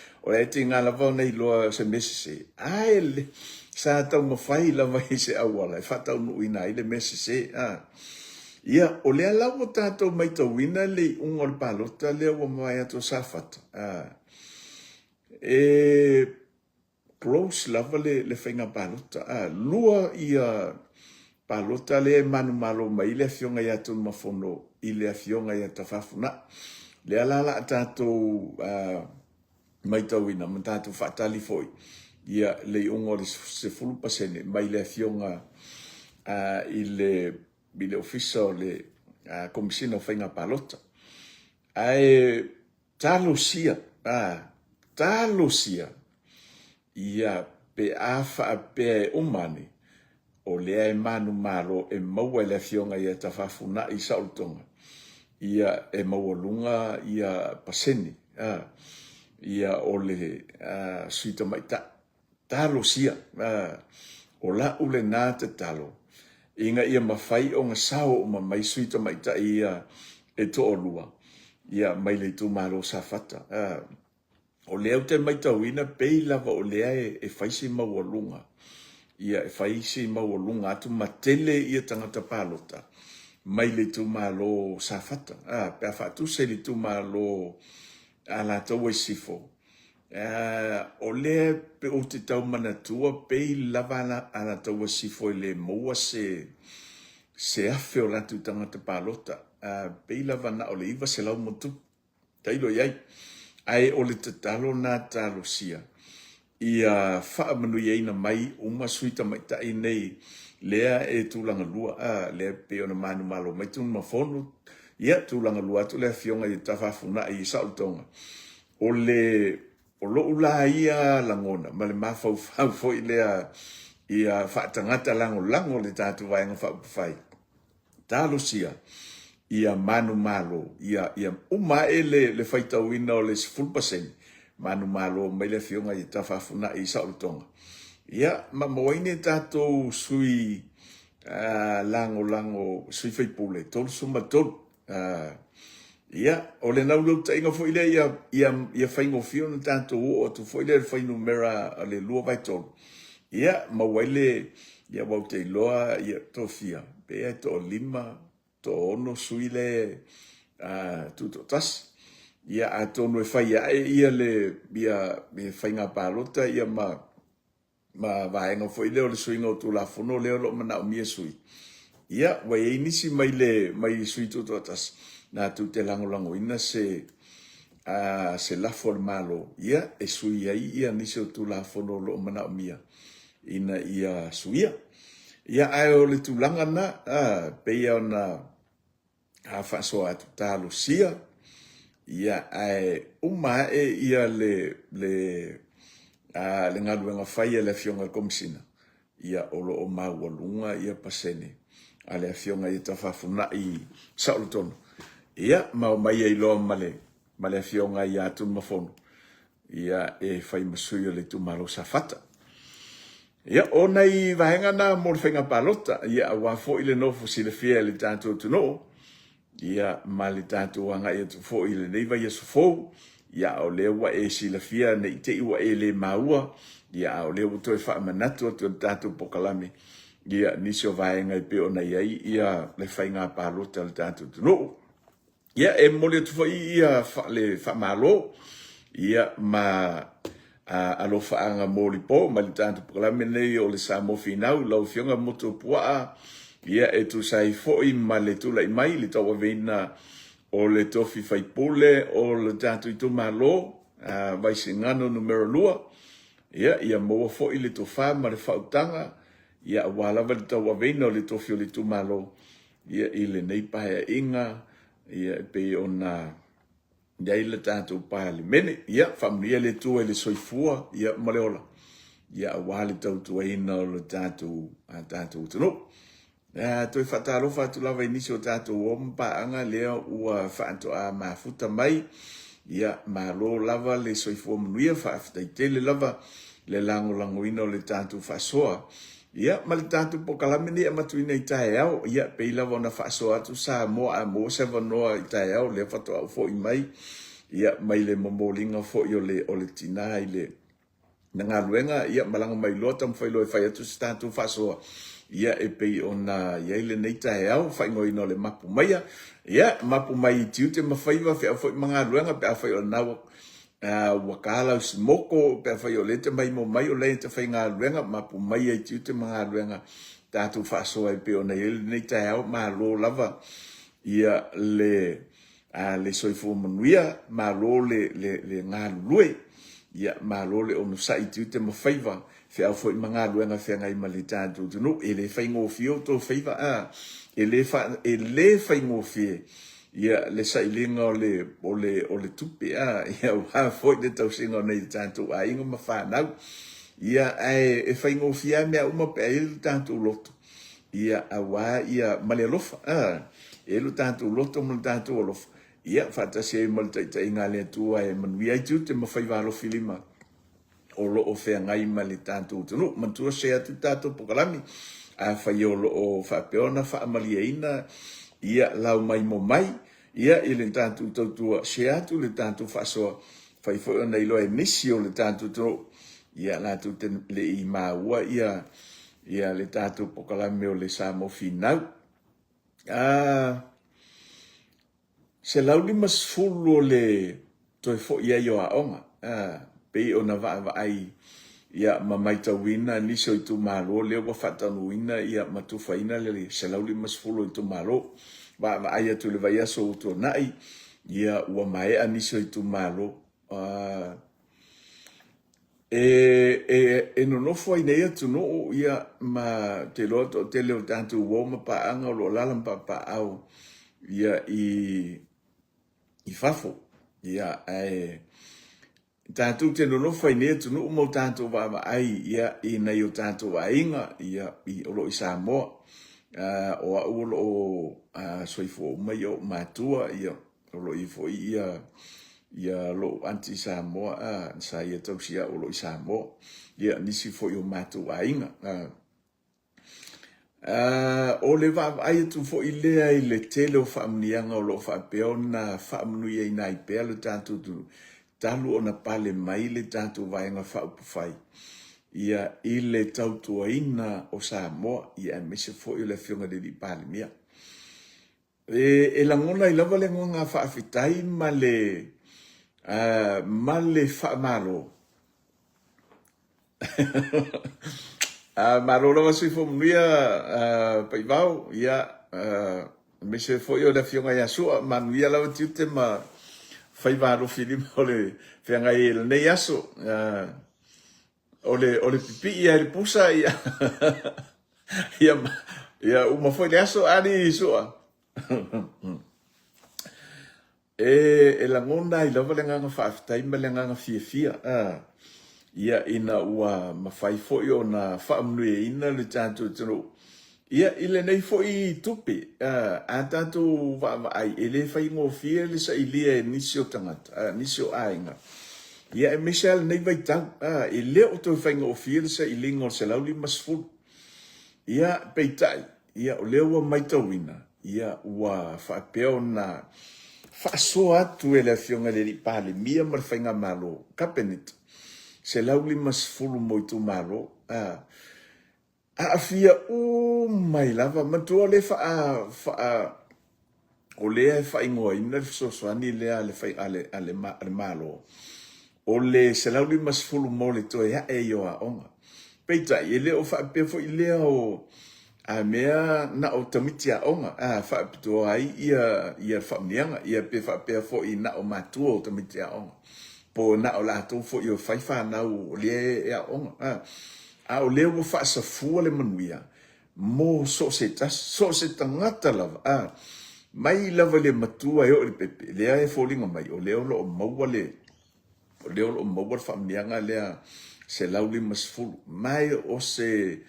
ete ngā lava nei iloa se mea sese le sa tau mawhai lava i se awala e whatau nuina i le mea sese ia o lea lau o tātou mai tau wina le unga le palota lea wa mai ato safata. Close lava le whainga palota. Lua ia palota le manu malo mai le fionga ia tonu mafono i le fionga ia tawhafuna. Lea lala tātou mai tau wina, ma tātou whatali foi. Ia le unga le se 10% mai le fionga i le ofisa o le komisina o whainga palota. Talosia, ia pe awha pe umani o lea e manu malo e maua le fionga ia tawhafuna i sautonga. Ia e maua lunga ia paseni, ia o le suita maita. Talosia, o la ule nā te talo. Inga ia mawhai o ngā sao o mai suita maita ia e to o lua. Ia mai le tu malo sa fata. O leo te maita wina pei lava o lea e whaisi maua lunga. Ia e whaisi maua lunga atu matele ia tangata palota. Mai le tu malo sa fata. Pea whatu se le tu malo ala tau e sifo. O lea pe o te tau manatua pei lava ala tau e sifo i le moua se afe o latu tangata palota. Pei lava na o le iwa se lau motu. Tailo iai. Ai o le tatalo nā talo sia. Ia wha manu iei na mai uma suita mai tai nei lea e tūlanga lua. Lea pe o na manu malo mai tūn mawhonu. Ia tūlanga lua atu lea fionga i tawhafuna i sautonga. O lo ula ia langona. Ma le mawhau fo i lea ia whaatangata lango le tātu vaenga whaupawhai. Talo sia. Ia manu malo, ia uma le whaitauina o le 10%. Manu malo mai le fionga i tawhafuna i sautonga. Ia, mamoine tātou sui lango sui whaipule, tolu suma tolu. Ia, o le nau lau tainga fo ile ia whaingo fio na tātou o tu fo ile whainu mera le lua vai tolu. Ia, mawaile ia wau te iloa ia tofia. Pea to lima, to ono sui le tuto tas. Ia a tonu e whai ia le whainga pālota ia ma vaenga fo ile o le suinga o tu la fono leo lo mana o mia sui. Ia, wai e nisi mai sui tuto tas. Na tu te lango ina se lafo le malo. Ia, e sui ai ia nisi o tu la fono lo mana o mia. Ina ia suia. Ia ai o le tulanga na, peia ona whaso atu tālo sia. Ia ai uma ia le ngaluenga whaia le fionga komisina. Ia olo o maualunga ia pasene. A le fionga ia tawhafuna i saulutono. Ia mau mai ai loa male fionga ia atu mafono. Ia e whai masui o le tumalo sa fata. Ia o nei vahenga na mo le whainga palota. Ia wa fo ile nofo si le fia le tātou tuno. Ia ma le tātou anga ia tu fo ile neiva ia sofou. Ia o le wa e si le fia nei te iwa e le maua. Ia o le wa toi wha manatu atu tātou pokalame. Ia nisi o vahenga i peo nei ai. Ia le whainga palota le tātou tuno. Ia e mo le tu fo ia le wha malo. Ia ma alo faanga moli po ma le tanto programa nei o le sa mo finau lau fionga moto pua ia e tu sai foi ma le tu lai mai le tawa vena o le tofi fai pule o le tanto i tu malo vai singano numero lua ia mo foi le to fa ma le fautanga ia wala va le tawa vena o le tofi o le tu malo ia ile nei pa inga ia pe ona Dai le tātou pāle mene, ia, whamria le tua le soifua, ia, maleola. Ia, wale tautu aina o le tātou tano. Toi whataro whatu lawa inisi o tātou ompa anga lea ua whaanto a mafuta mai. Ia, malo lava le soifua manuia, whaafitai tele lava le lango ina o le tātou whasoa. Ia, ma le tātou pokalamene a matuina i tae au. Ia, pei lava ona whaasoa atu sa moa a moa sewa noa i tae au, le whato au fo i mai. Ia, mai le mamolinga fo i o le tina i le ngā luenga. Ia, malanga mai loa tam whailo e whai atu sa tātou whasoa. Ia, e pei ona ia le nei tae au, whai ngoi no le mapu maia. Ia, mapu mai i tiu te mawhaiwa, whai au fo i mga luenga, pe a whai o nawa. Wakala smoko pe fa yo lete mai mo mai o lete fa nga luenga mapu mai ai tute mga luenga tatu fa so ai pe ona ele nei ta ma lo lava ia le soifo manuia ma lo le nga lue ia ma lo le onu sai tute mo faiva fe au fo mga luenga fe nga i malita tu no ele fa ngo fio to faiva ele fa ngo fie ia le sailinga o le tupe ia wa foi de tau singa nei tanto a inga ma fa nau ia e faingo fia me uma pe il tanto loto ia awa ia malelofa e lu tanto loto mo tanto lofa ia fata se mo te inga le tua e manuia tu te ma fai valo filima o lo o fe ngai mali tanto tu no man tu se atu tanto pokalami a fai o lo o fa peona fa malieina ia lau mai mo mai ia ile tanto tua se atu le tanto fa so fai fo nei lo emisio le tanto tro ia la tu le i maua ia le tanto pokalami o le samo finau se lau limas fulu le toi fo ia yo a onga pe ona va ai ia mamai tawina ni so itu malo le wa fatanuina ia matufaina le se lau limas fulu itu malo va ai tu le vai so to nai ia wa mai ani so itu malo no foi nei tu no ia ma te lo te le tanto wo ma pa anga lo lalam pa au ia i fafo ia tanto te no foi nei tu no mo tanto va ai ia i nei o tanto va inga ia i lo isamo o soifo mai o matua ia lo i foi ia ia lo anti Samoa sa ia tausia o lo Samoa ia nisi fo yo matu ainga o le va ai tu fo ilea I le tele o faamnianga o lo faapeona faamnui ai nai pe le tantu tu talu ona pale mai le tantu vaenga faupufai ia ile tautuaina o Samoa ia mese fo ile fionga de di pale mia e langona I lava le ngonga faafitai male faamalo Marolo masui fo mnuia paivau ia me se fo yo da fionga ya sua manuia la tiute ma faivaro filima ole fianga il ne yaso ole pipi ia le pusa ia ia uma foi yaso ani sua e la ngonda I lava lenga nga faaftai ma lenga nga fia ia ina ua mafai foi ona faamnui ina le tantu tino ia ile nei foi tupi a tantu va ai ele fai ngo fia le sa ilia nisio tangata nisio ainga ia e Michel nei vai tau ele o to fai ngo fia le sa ilingo se lauli masful ia peitai ia o lewa mai tawina ia ua faapeo na faasoa tu ele fionga le pale mia mar fai nga malo kapenit se lauli mas fulu moitu malo afia mai lava matua le fa o le fa ingoi na so ani le ale fa ale malo o le se lauli mas fulu mo le to ya e yo a onga peita ele o fa pe fo ile o a mea na o tamitia onga fa to ai ia fa mianga ia pe fa pe fo ina o matua o tamitia onga po na o la to fo yo fai fa na o le ya onga o le o fa sa fu le manuia mo so se tangata lava mai lava le matua yo le pepe le ai fo linga mai o le lo mo le o le lo mo fa mianga le se lauli masfulu mai o se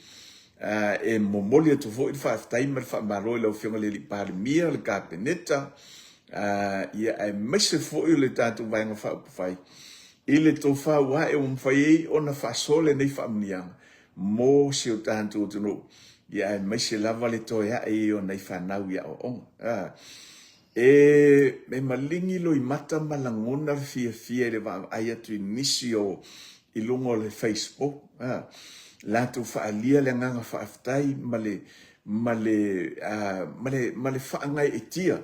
e momoli to fo fa timer fa maro le fionga le par mia le capeneta ia ai mese fo le tanto vai nga fa fai ile to fa wa e fai ona fa sole nei fa mia mo si o tanto no ia ai mese lava le to ia e ona fa na ia o me malingi lo I mata malangona fia le va ai atu inisio I lungo le Facebook la tu fa alia le nganga fa aftai male fa ngai etia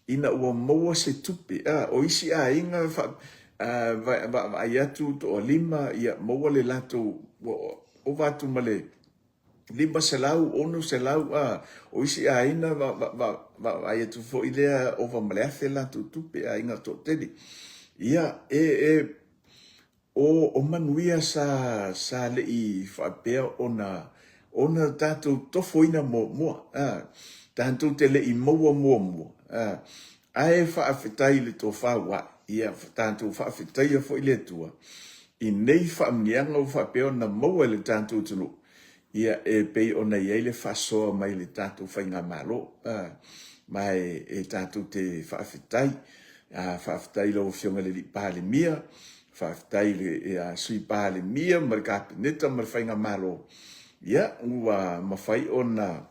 ina ua maua se tupi o isi inga fa va ayatu to lima ia maua le lato o vatu male lima selau ono selau o isi ina va ayatu fo ilea o va male afe lato tupi inga to tedi ia o manuia sa le I fa pe ona tatu tofoina mo tanto te le I mo ai fa afetai le to fa wa ia tanto fa afetai fo ile tua I nei fa mianga fa pe ona mo le tanto tulu ia e pe ona ia le fa so mai le tanto fa inga malo mai e tanto te fa afetai lo fionga le pale mia fa afetai le sui pale mia marka neta mar fa inga malo ia ua mafai ona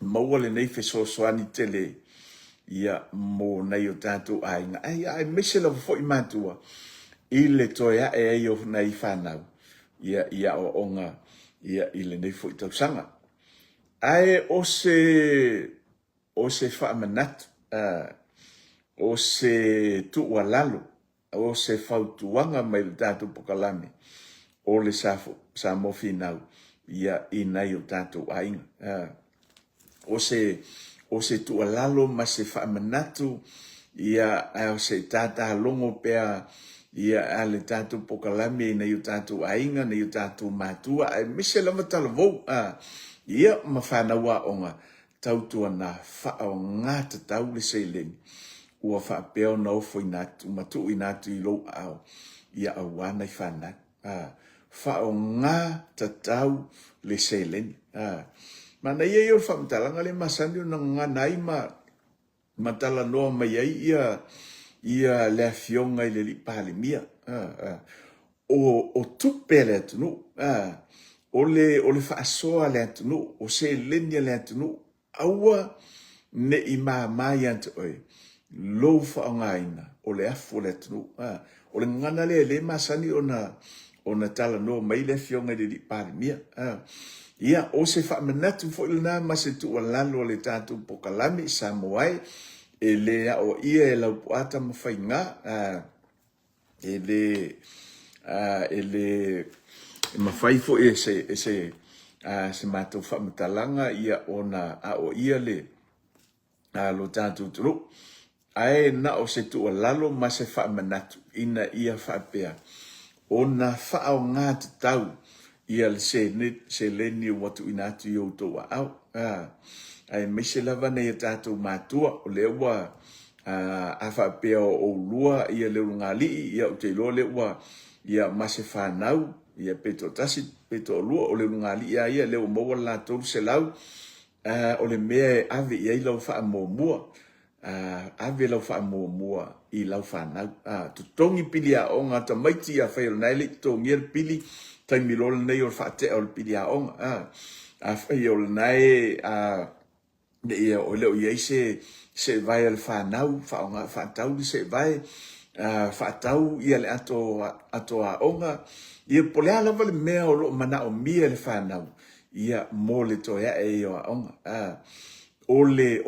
mo le nei fe so ani tele ia mo nei o tanto ainga ai mesela fo I matua ile toya e yo nei fanau ia o onga ia ile nei fo tau sanga ai o se fa manat o se tu walalo o se fautuanga mai tanto pokalame o le sa mo finau ia inai o tanto ainga o se tu alalo ma se fa manatu ia o se tata longo pea ia ale tanto pokalame na yo tanto ainga na yo tanto matua ai misela matalvo ia mafana wa onga tautua na fa o ngata tau le selen ua fa peo no fo inatu matu inatu I lo au ia awana I fana fa o nga tatau le selen mana ia yo fa mtalanga le masandi na nga nai matala no mai ia ia le afionga i le li palemia o tupe le atunu o le faasoa le atunu o se lenia le atunu aua ne i mamai ante oe lou faaongaina o le afu le atunu o le ngana le masani ona tala no mai le afionga i le li palemia ia o se faamanatu fo ilna ma se tu lalo le tatu pokalami sa moai e le o ia e lau puata mawhainga e le mawhai fo e se mātou whamatalanga ia ona o ia le lo tātou turu ai na o se tu lalo ma se whaamanatu ina ia whaapea ona whaao ngā te tau ia le se leni watu inatu i outou au ai meise lava nei tātou mātua o le ua a whaapea o lua ia le rungali ia o te ilo le ua ia mase whanau ia peto tasi peto lua o le rungali ia le o maua la tolu se lau o le mea ave ia i lau wha mua ave lau wha mua i lau whanau tutongi pili a onga ta maiti a whaio nai le tongi pili taimi lola nei o le whaatea o le pili a onga a whaio nai ne ia o leo ia se vai al whanau whaonga whaatau li se vai whaatau ia le ato a onga ia polea lava le mea o loo mana o mia le whanau ia mo le toia e o a onga o le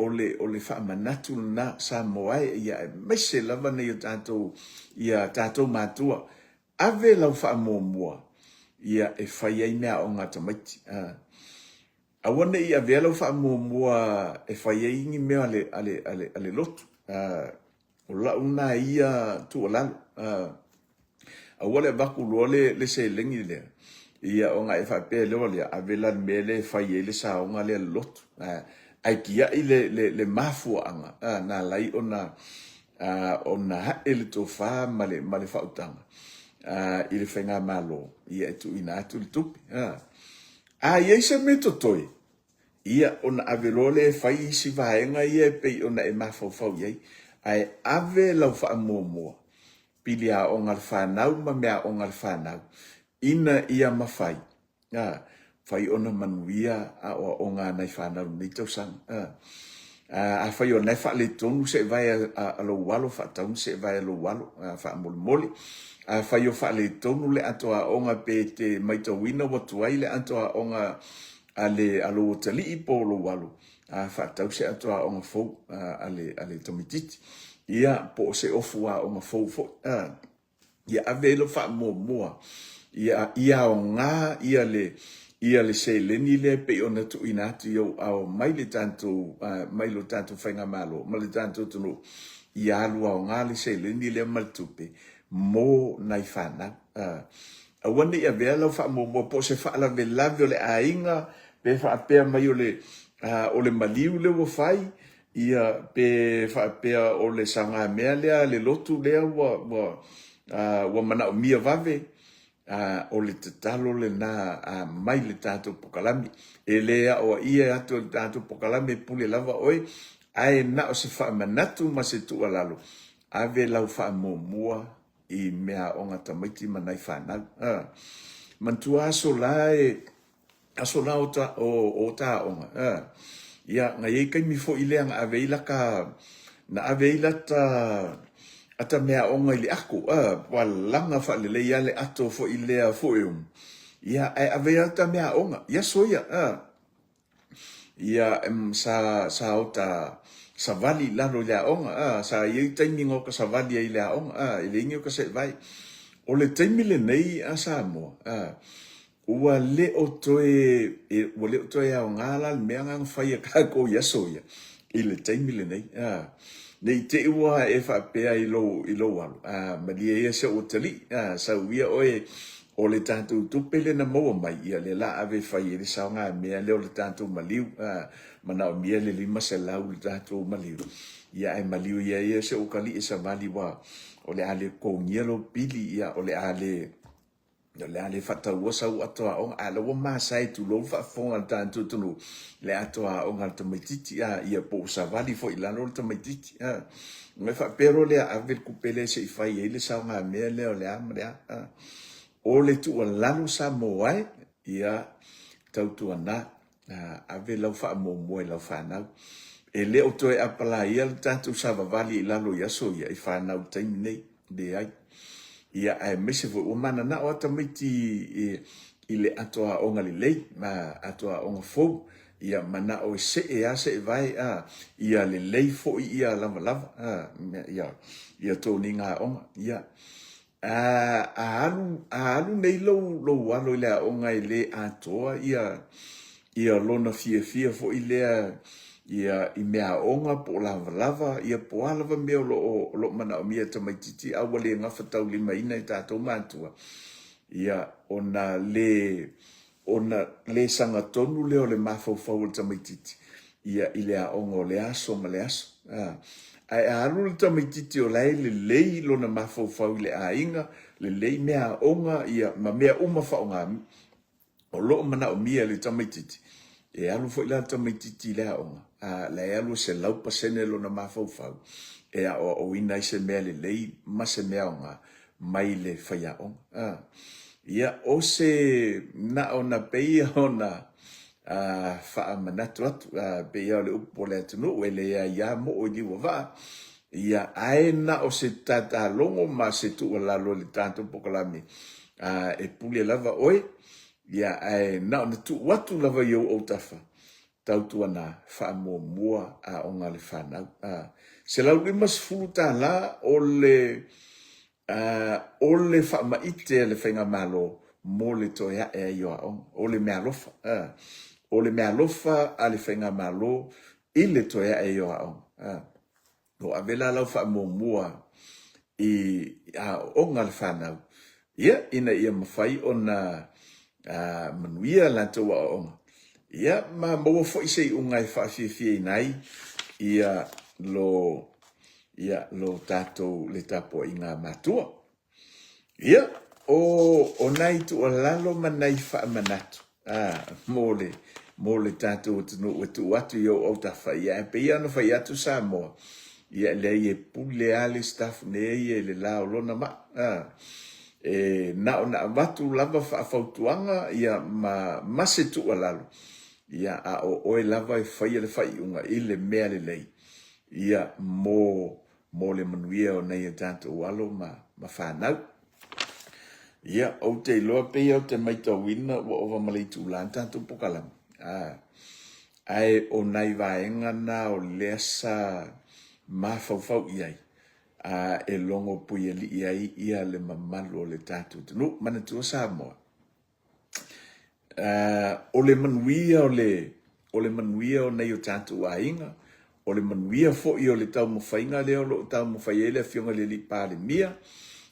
whaamanatu na sa moai ia mese lava nei o tātou mātua ave lau whaamomua ia e whai ai mea onga tamaiti awana ia vela fa mua e fai ingi me ale lotu o la una ia tu la awale baku le se lengi le ia onga e fa pe le ole avela mele fai le sa onga le lotu ai kia le mafu anga na lai ona ele to fa male fa utanga ile fenga malo ia tu ina tu tupi ia se metotoi ia ona avelole fai si vaenga ia pe ona e mafofau ia ai ave lau fa momo pilia onga fanau ma mea onga fanau ina ia mafai fai ona manuia o onga nai fanau ni tau sang a fai ona fa le tonu se vai a lo walo fa tau se vai lo walo fa moli a fai o fa le tonu le atoa onga pe te maito wina watu ai le atoa onga alo tali i polo walu fa tau se atoa onga fo ale tomititi ia po se ofua onga fo ia avelo fa mo ia onga ia le se leni le pe ona tu inatu yo au mai le tanto fainga malo mai le tanto tunu ia lu onga le se leni le maltupe mo nai fana awani ia vela fa mo po se fa la vela le ainga pe fa pe mai o le maliu le wo fai ia pe fa pe o le sanga mele le lotu le wa mana o mia vave o le tatalo le na mai le tato pokalami ele o ia ato le tato pokalami pule lava oi ai na o se fa manatu ma se tu alalo ave lau fa mo i mea onga tamaiti manai whanau. Mantua aso la o ta onga. Ia, nga iei kai mi fo i leanga aveila ka, na aveila ata mea onga ili aku, walanga fa le leia le ato fo i lea fo eum. Ia, ai aveila ta mea onga. Ia soia, ia, sa o ta, sa vali lalo lea onga, sa iei taimi ngoka sa vali ai lea onga, ile ingi o ka se vai. O le taimi le nei a sa moa, ua le o toe au ngala le mea ngang whai a kako ia soia, i le taimi le nei. Nei te ua e whapea i lo alu, ma lia ia se o tali, sa uia oe o le tātou tupele na maua mai, ia le la ave whai e le saonga mea leo le tātou maliu, mana o mia le lima se lau le tātou maliu. Ia ai maliu ia se o kali e sa mali wa, o le ale ko ngielo pili ia o le ale le ale fatau sa u atoa o ala wa masai tu lo fa fonga tanto tunu le atoa o ngal tamititi ia po sa vali fo ilano tamititi me fa pero le ave kupele se fai ele sa nga me le o le amria o le tu lanu sa moai ia tautu ana ave lau fa mo mo lau fa na e le o toe apala ia tanto sa vali ilano ia so ia fa na taimi nei de ai ia ai mese fo o mana na o tamiti i le atoa o ngali lei ma atoa o fo ia mana o se e ase vai ia le lei fo ia lava lava ia to ninga o ia alu nei lo walo le o ngai le atoa ia lona fie fo i le ia i mea onga po lava ia po alava mea lo mana o mia tamaititi awale nga fatau lima ina i tātou mātua ia ona le sanga tonu leo le mafau le tamaititi ia i lea onga o le aso ma le aso ai alu le tamaititi o lai le lei lona mafau le ainga le lei mea onga ia ma mea uma faonga o lo mana o mia le tamaititi e alu fo ila tamaititi lea onga la alu se lau pasene lo na mafau e o ina se mea le lei ma se mea onga mai le faya onga ia o se na ona peia ona fa manatu atu peia le upo le atunu e le ia mo o di wa ia aena o se tata longo ma se tu la lo le tanto pokalami e pule lava oi ia na ona tu watu lava yo o tafa tautu ana fa mo mua o ngale fana se la lima sfuta la o le fa maite le fenga malo mo le toya yo o le mealofa o le mealofa ale fenga malo ile toya yo o avela la fa mo mua o ngale fana ia ina ia mafai ona manuia la to o ia ma mo fo ise ungai fa fie nai ia lo tato le tapo inga matua ia o nai tu lalo manai fa manatu mo le tato tu tu watu yo o ta fa ia pe ia no fa ia tu sa mo ia le e pule ale staff ne ia le la lo na ma na ona watu lava fa fautuanga ia ma se tu lalo ia o lava e fai le fai unga ile mea le lei ia mo le manuia o nei tanto walo ma whanau ia o te loa pe o te maita wina o wa malei tu lan tanto pokalam ai o nai vaenga na o lesa ma fau iai e longo pui ali iai ia le mamalo le tanto no mana tu sa mo o le manuia o le manuia o nei o tanto ainga o le manuia fo i o le tau mawhainga leo lo tau mawhaiele fionga le li pāle mia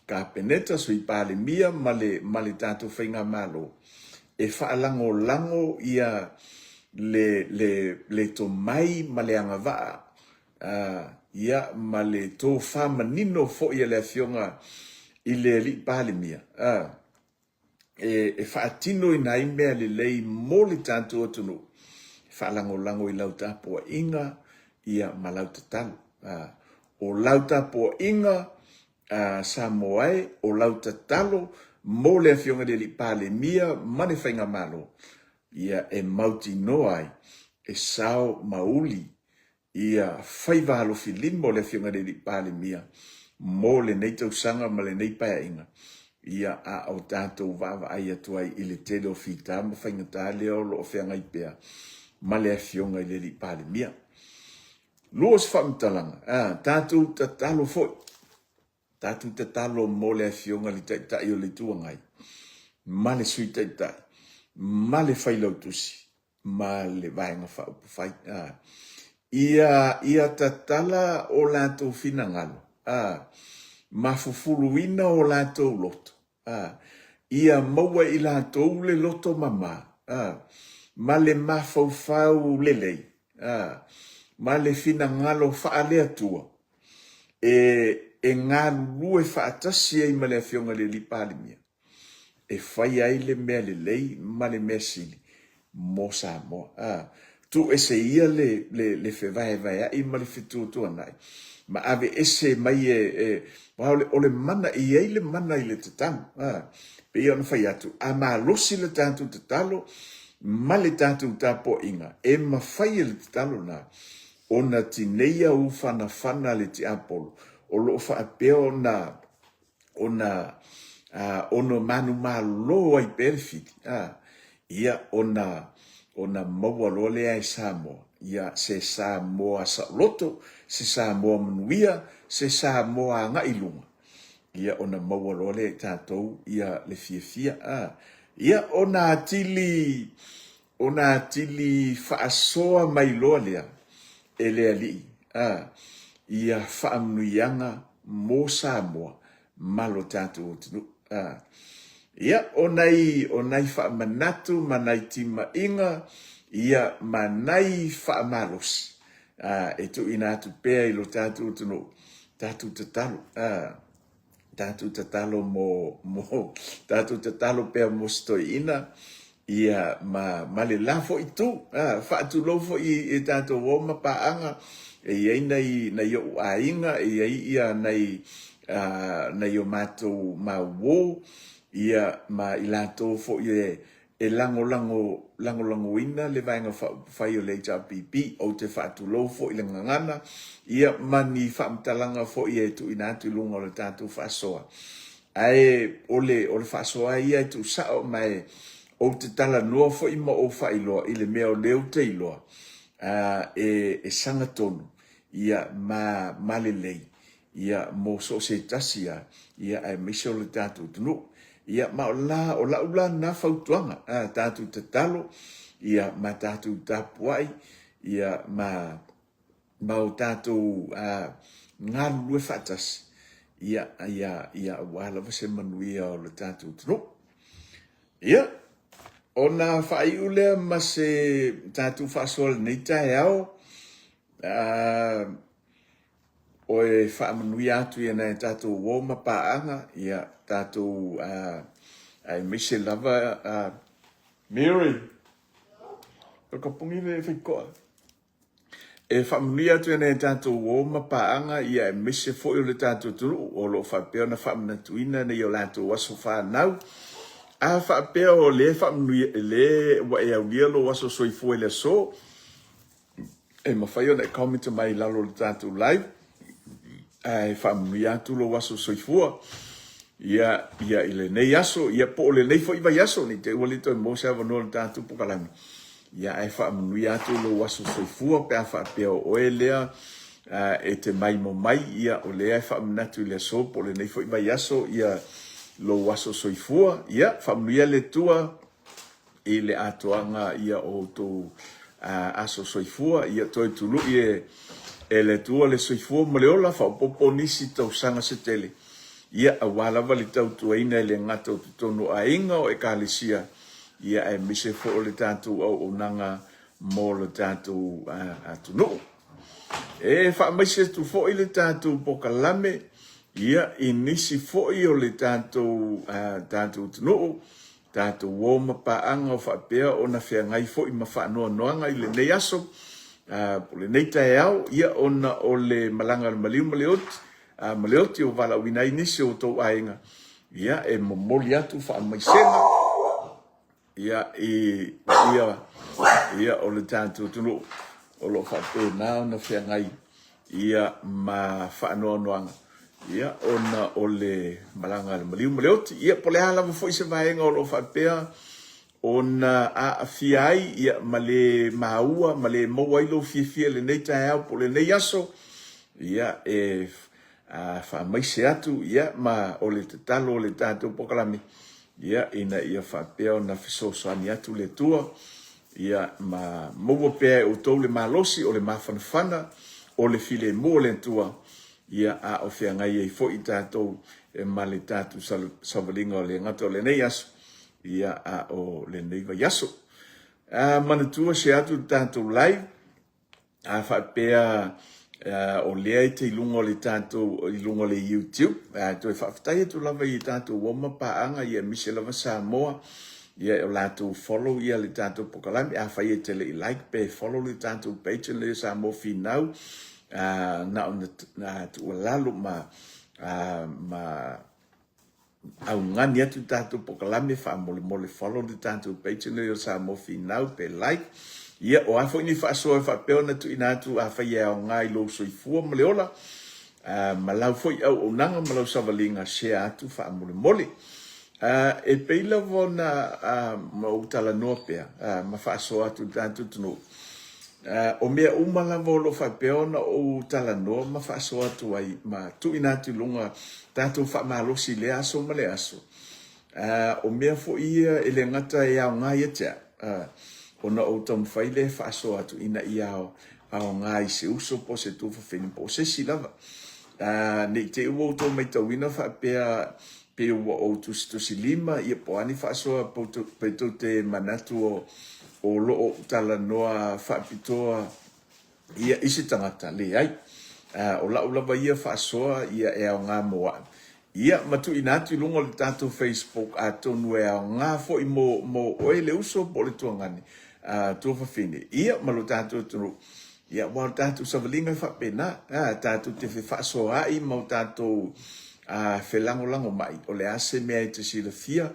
ka peneta sui pāle mia ma le tanto whainga malo e whaalango ia le to mai ma le anga waa ia ma le to whamanino fo i le fionga i le li pāle mia e whaatino i nai mea le lei mo le tanto o tunu whaalango i lau tapo inga ia malauta talo o lauta po inga sa moai o lauta talo mo le fionga de li pale mia mane whainga malo ia e mauti noai e sao mauli ia whaiva halo filimo le fionga de li pale mia mo le neitau sanga ma le neipaya inga ia o tātou vava ai atuai i le tele o fita ma whainga tā leo lo o whianga i pea ma le fionga i le li pale mia Luos whamtalanga, tātou ta talo foi. Tātou ta talo mo le fionga li tai o le tuangai. Ma le sui tai. Ma le whailau tusi. Ma le vaenga whai. Ia ta tala o lātou finangalo. Ma fufuluina o lātou loto. Ia maua i lātou le loto mama. Ma le mafaufau lelei. Ma le fina ngalo whaale atua. E ngā lue whaatasi ei ma le fionga le li pālimia. e whai ai le mea le lei ma le mea sili mo Samoa. Tu ese ia le whewai vai ai ma le whitu nai. Ma ave ese mai ole mana i ei le mana i le tatalo. Pe ia na whai atu. A ma losi le tātou tatalo ma le tātou tāpo inga. E ma whai le tatalo na ona tineia u whana le ti apolo. O lo whaapeo ona ono manu malo ai perfiti. Ia ona maua lole ai Samoa. Ia se Samoa sa loto, se Samoa manuia, se Samoa ngai lunga. Ia ona maua lole ai tātou, ia le fia. Ia ona atili whaasoa mai loa lea, e lea li. Ia whaamnuianga mo Samoa, malo tātou tunu. Ia onai whaamanatu, manai tima inga, ia manai whaamalos. E tu ina atu pēa ilo tātou tunu, tātou tatalo. Tātou tatalo tātou tatalo pēa mo stoi ina, ia ma le lafo i tu, whaatu lofo i tātou woma paanga, e iei nei o ainga, e iei ia nei o mātou ma wō, ia ma ilato fo e lango ina le vainga fai o le HRPP o te whaatu lo fo i le ngangana, ia mani whaamtalanga fo i e tu inatu lunga o le tātou whaasoa. Ai ole whaasoa ia e tu sao mai o te tala noa fo i ma o whailoa i le mea o leo te iloa e sanga tonu ia ma le lei ia mo so se tasia ia ai miso le tātou tunu. Ia ma o la ula na fautuanga tātou tatalo, ia ma tātou tapuai, ia ma o tātou ngā lue whatas, ia wala vase manuia o le tātou tunu. Ia, o nā whaiulea ma se tātou whaasola nei tae au, o e whaamanuia atu ia nei tātou woma paanga, ia tātou ai mise lava Mary o ka pungi le whikoa e whaamanuia atu ia nei tātou woma paanga, ia e mise fo i le tātou turu o lo whapeo na whaamanatuina nei o lātou waso whanau a whapeo o le whaamanuia le wa e au lia lo waso soifua le so e mawhai o na e komita mai lalo le tātou live ai whaamanuia atu lo waso soifua. Ia ile nei aso, ia po le nei fo iwa yaso ni te wali to mo sa va no tanto pokalami. Ia ai fa mui atu lo waso soifua pe fa pe o elea e te mai mo mai ia o le ai fa natu le so po le nei fo iwa yaso ia lo waso soifua ia fa mui le tua i le atoanga ia o to aso soifua ia to tulu ie le tua le soifua mo le ola fa popo nisi to sanga se tele. Ia awala wali tau tuaina le ngata o tutono a inga o e kālisia. Ia e mise fo o le tātou au o nanga mō le tātou atunu. E wha maise tu fo i le tātou pokalame. Ia i nisi fo i o le tātou tunu. Tātou woma paanga o whapea o na whea ngai fo i ma whanua noanga i le nei aso. Po le nei tae au, ia ona o le malanga le maliu maleoti. Maleoti o wala winai nisi o tau ainga. Ia e momoli atu wha maisenga. Ia o le tātou tunu o lo whapeo nao na whea ngai. Ia ma whaanoa noanga. Ia ona o le malanga le maliu maleoti. Ia po le halawa fo se vaenga o lo whapea. Ona a fiai ia ma le maua, ma le mauailo fia le nei tae au po le nei aso. Ia e fa maise atu ia ma o le tatalo o le tātou pokalami ia ina ia whapea na whisosani atu le tua ia ma maua pea o tau le malosi o le mawhanawhana o le file mo le tua ia a o whea ngai e fo i tātou e ma le tātou savalinga o le ngata o le nei aso ia a o le neiva yaso manatua se atu tātou live a whapea o lea te ilunga o le tātou ilunga o le YouTube. Toi whaafitai tu lava i tātou wama paanga ia mise lava Samoa. Ia o lātou follow ia le tātou pokalami. A whai e tele i like pe follow le tātou page le Samoa Finau. Na o na tu lalo ma au ngani atu tātou pokalami wha mole follow le tātou page le Samoa Finau pe like. Ia o afo ini whaasoa whapeo na tu inatu a whai au ngai lo soifua mole ola. Malau foi au o nanga malau savalinga share atu wha mole. E peila vona mautala noa pea, ma whaasoa atu tātou tunu. O mea umala volo whapeo na o tala noa ma whaasoa atu ai ma tu inatu lunga tātou wha malosi le aso ma le aso. O mea fo ia ele ngata e au ngai etea. Ona o tam whaile whaasoa atu ina i au ngai se uso po se tufa whini po se silava. Nei te ua o tō mai tauina whapea pe ua o tusi lima ia poani whaasoa pe tō te manatu o loo tala noa whaapitoa ia isi tangata le ai. O laulava ia whaasoa ia e au ngā moa. Ia matu inatu lungo le tātou Facebook a tonu e au ngā fo i mo oe le uso po le tuangani. Tufa whini. Ia malo tātou tunu. Ia wau tātou savalinga whapena. Tātou te whaasoa ai mau tātou whelango mai. O le ase mea i te sila fia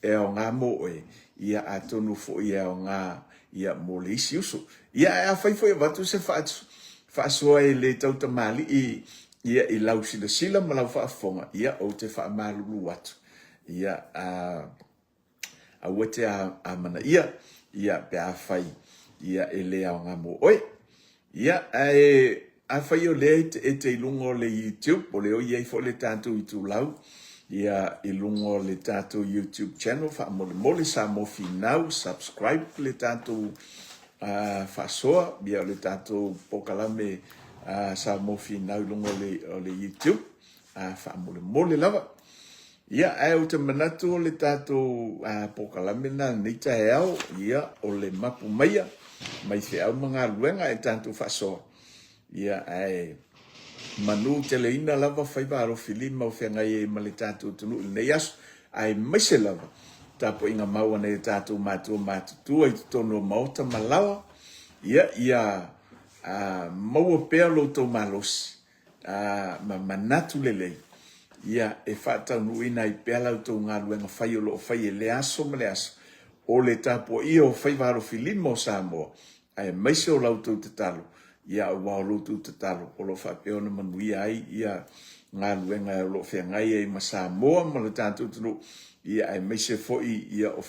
e au ngā mo oe. Ia a tonu fo i au ngā ia mo le isi uso. Ia e a whaifo e watu se whaasoa e le tauta mali ia i lau sila ma lau whaafonga. Ia o te whaamalulu watu. Ia a wete a mana ia pe a whai ia e le au ngā mo oe. Ia a whai o le e te ilungo le YouTube o le o iei fo le tātou i tū lau. Ia ilungo le tātou YouTube channel wha mole Samoa Finau. Subscribe le tātou whaasoa. Ia le tātou pokalame Samoa Finau ilungo le YouTube. Wha mole lava. Ia o te manatu o le tātou pokalame na neita e au. Ia o le mapu maia. Mai te au mga luenga e tātou whaasoa. Ia manu te leina lava whaibaro filima o whengai e male tātou tunu i nei asu. Ai maise lava. Tāpo inga maua nei tātou mātutua i tono maota malawa. Ia maua pea lo tau malosi. Manatu lelei. Ia e whaatau nuina i pea lau tau ngā luenga whai o lo whai e le aso ma le aso. O le tāpo i o whaibaro filima o Samoa. Ai maise o lau tau te talo. Ia o wau loutu te talo. O lo whapeo na manui ai. Ia ngā luenga o lo whengai e ma Samoa. Ma le tātou tunu. Ia ai meise foi. Ia o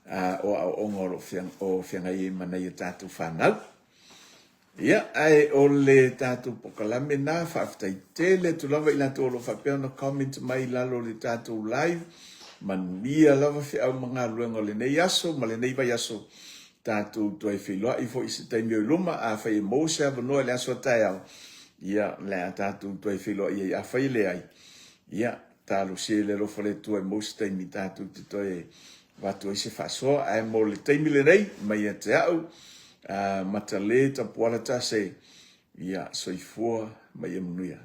onga o whengai e mana i tātou whanau. Ia ai o le tātou pokalame na. Whaafitai tele. Tu lava i lato o lo whapeo na comment mai lalo le tātou live. Manuia lava whiau mga luenga le nei aso. Ma le nei vai aso. Tātou toi whiloa i fo i se taimi o luma a whai e mōse ava noa le aso tai au. Ia le a tātou toi whiloa i a whai le ai. Ia tālo se le lofa le tua e mōse taimi tātou te toi watu i se whasoa. Ai mō le taimi le rei mai a te au. Mata le ta puala ta se. Ia soifua mai e munuia.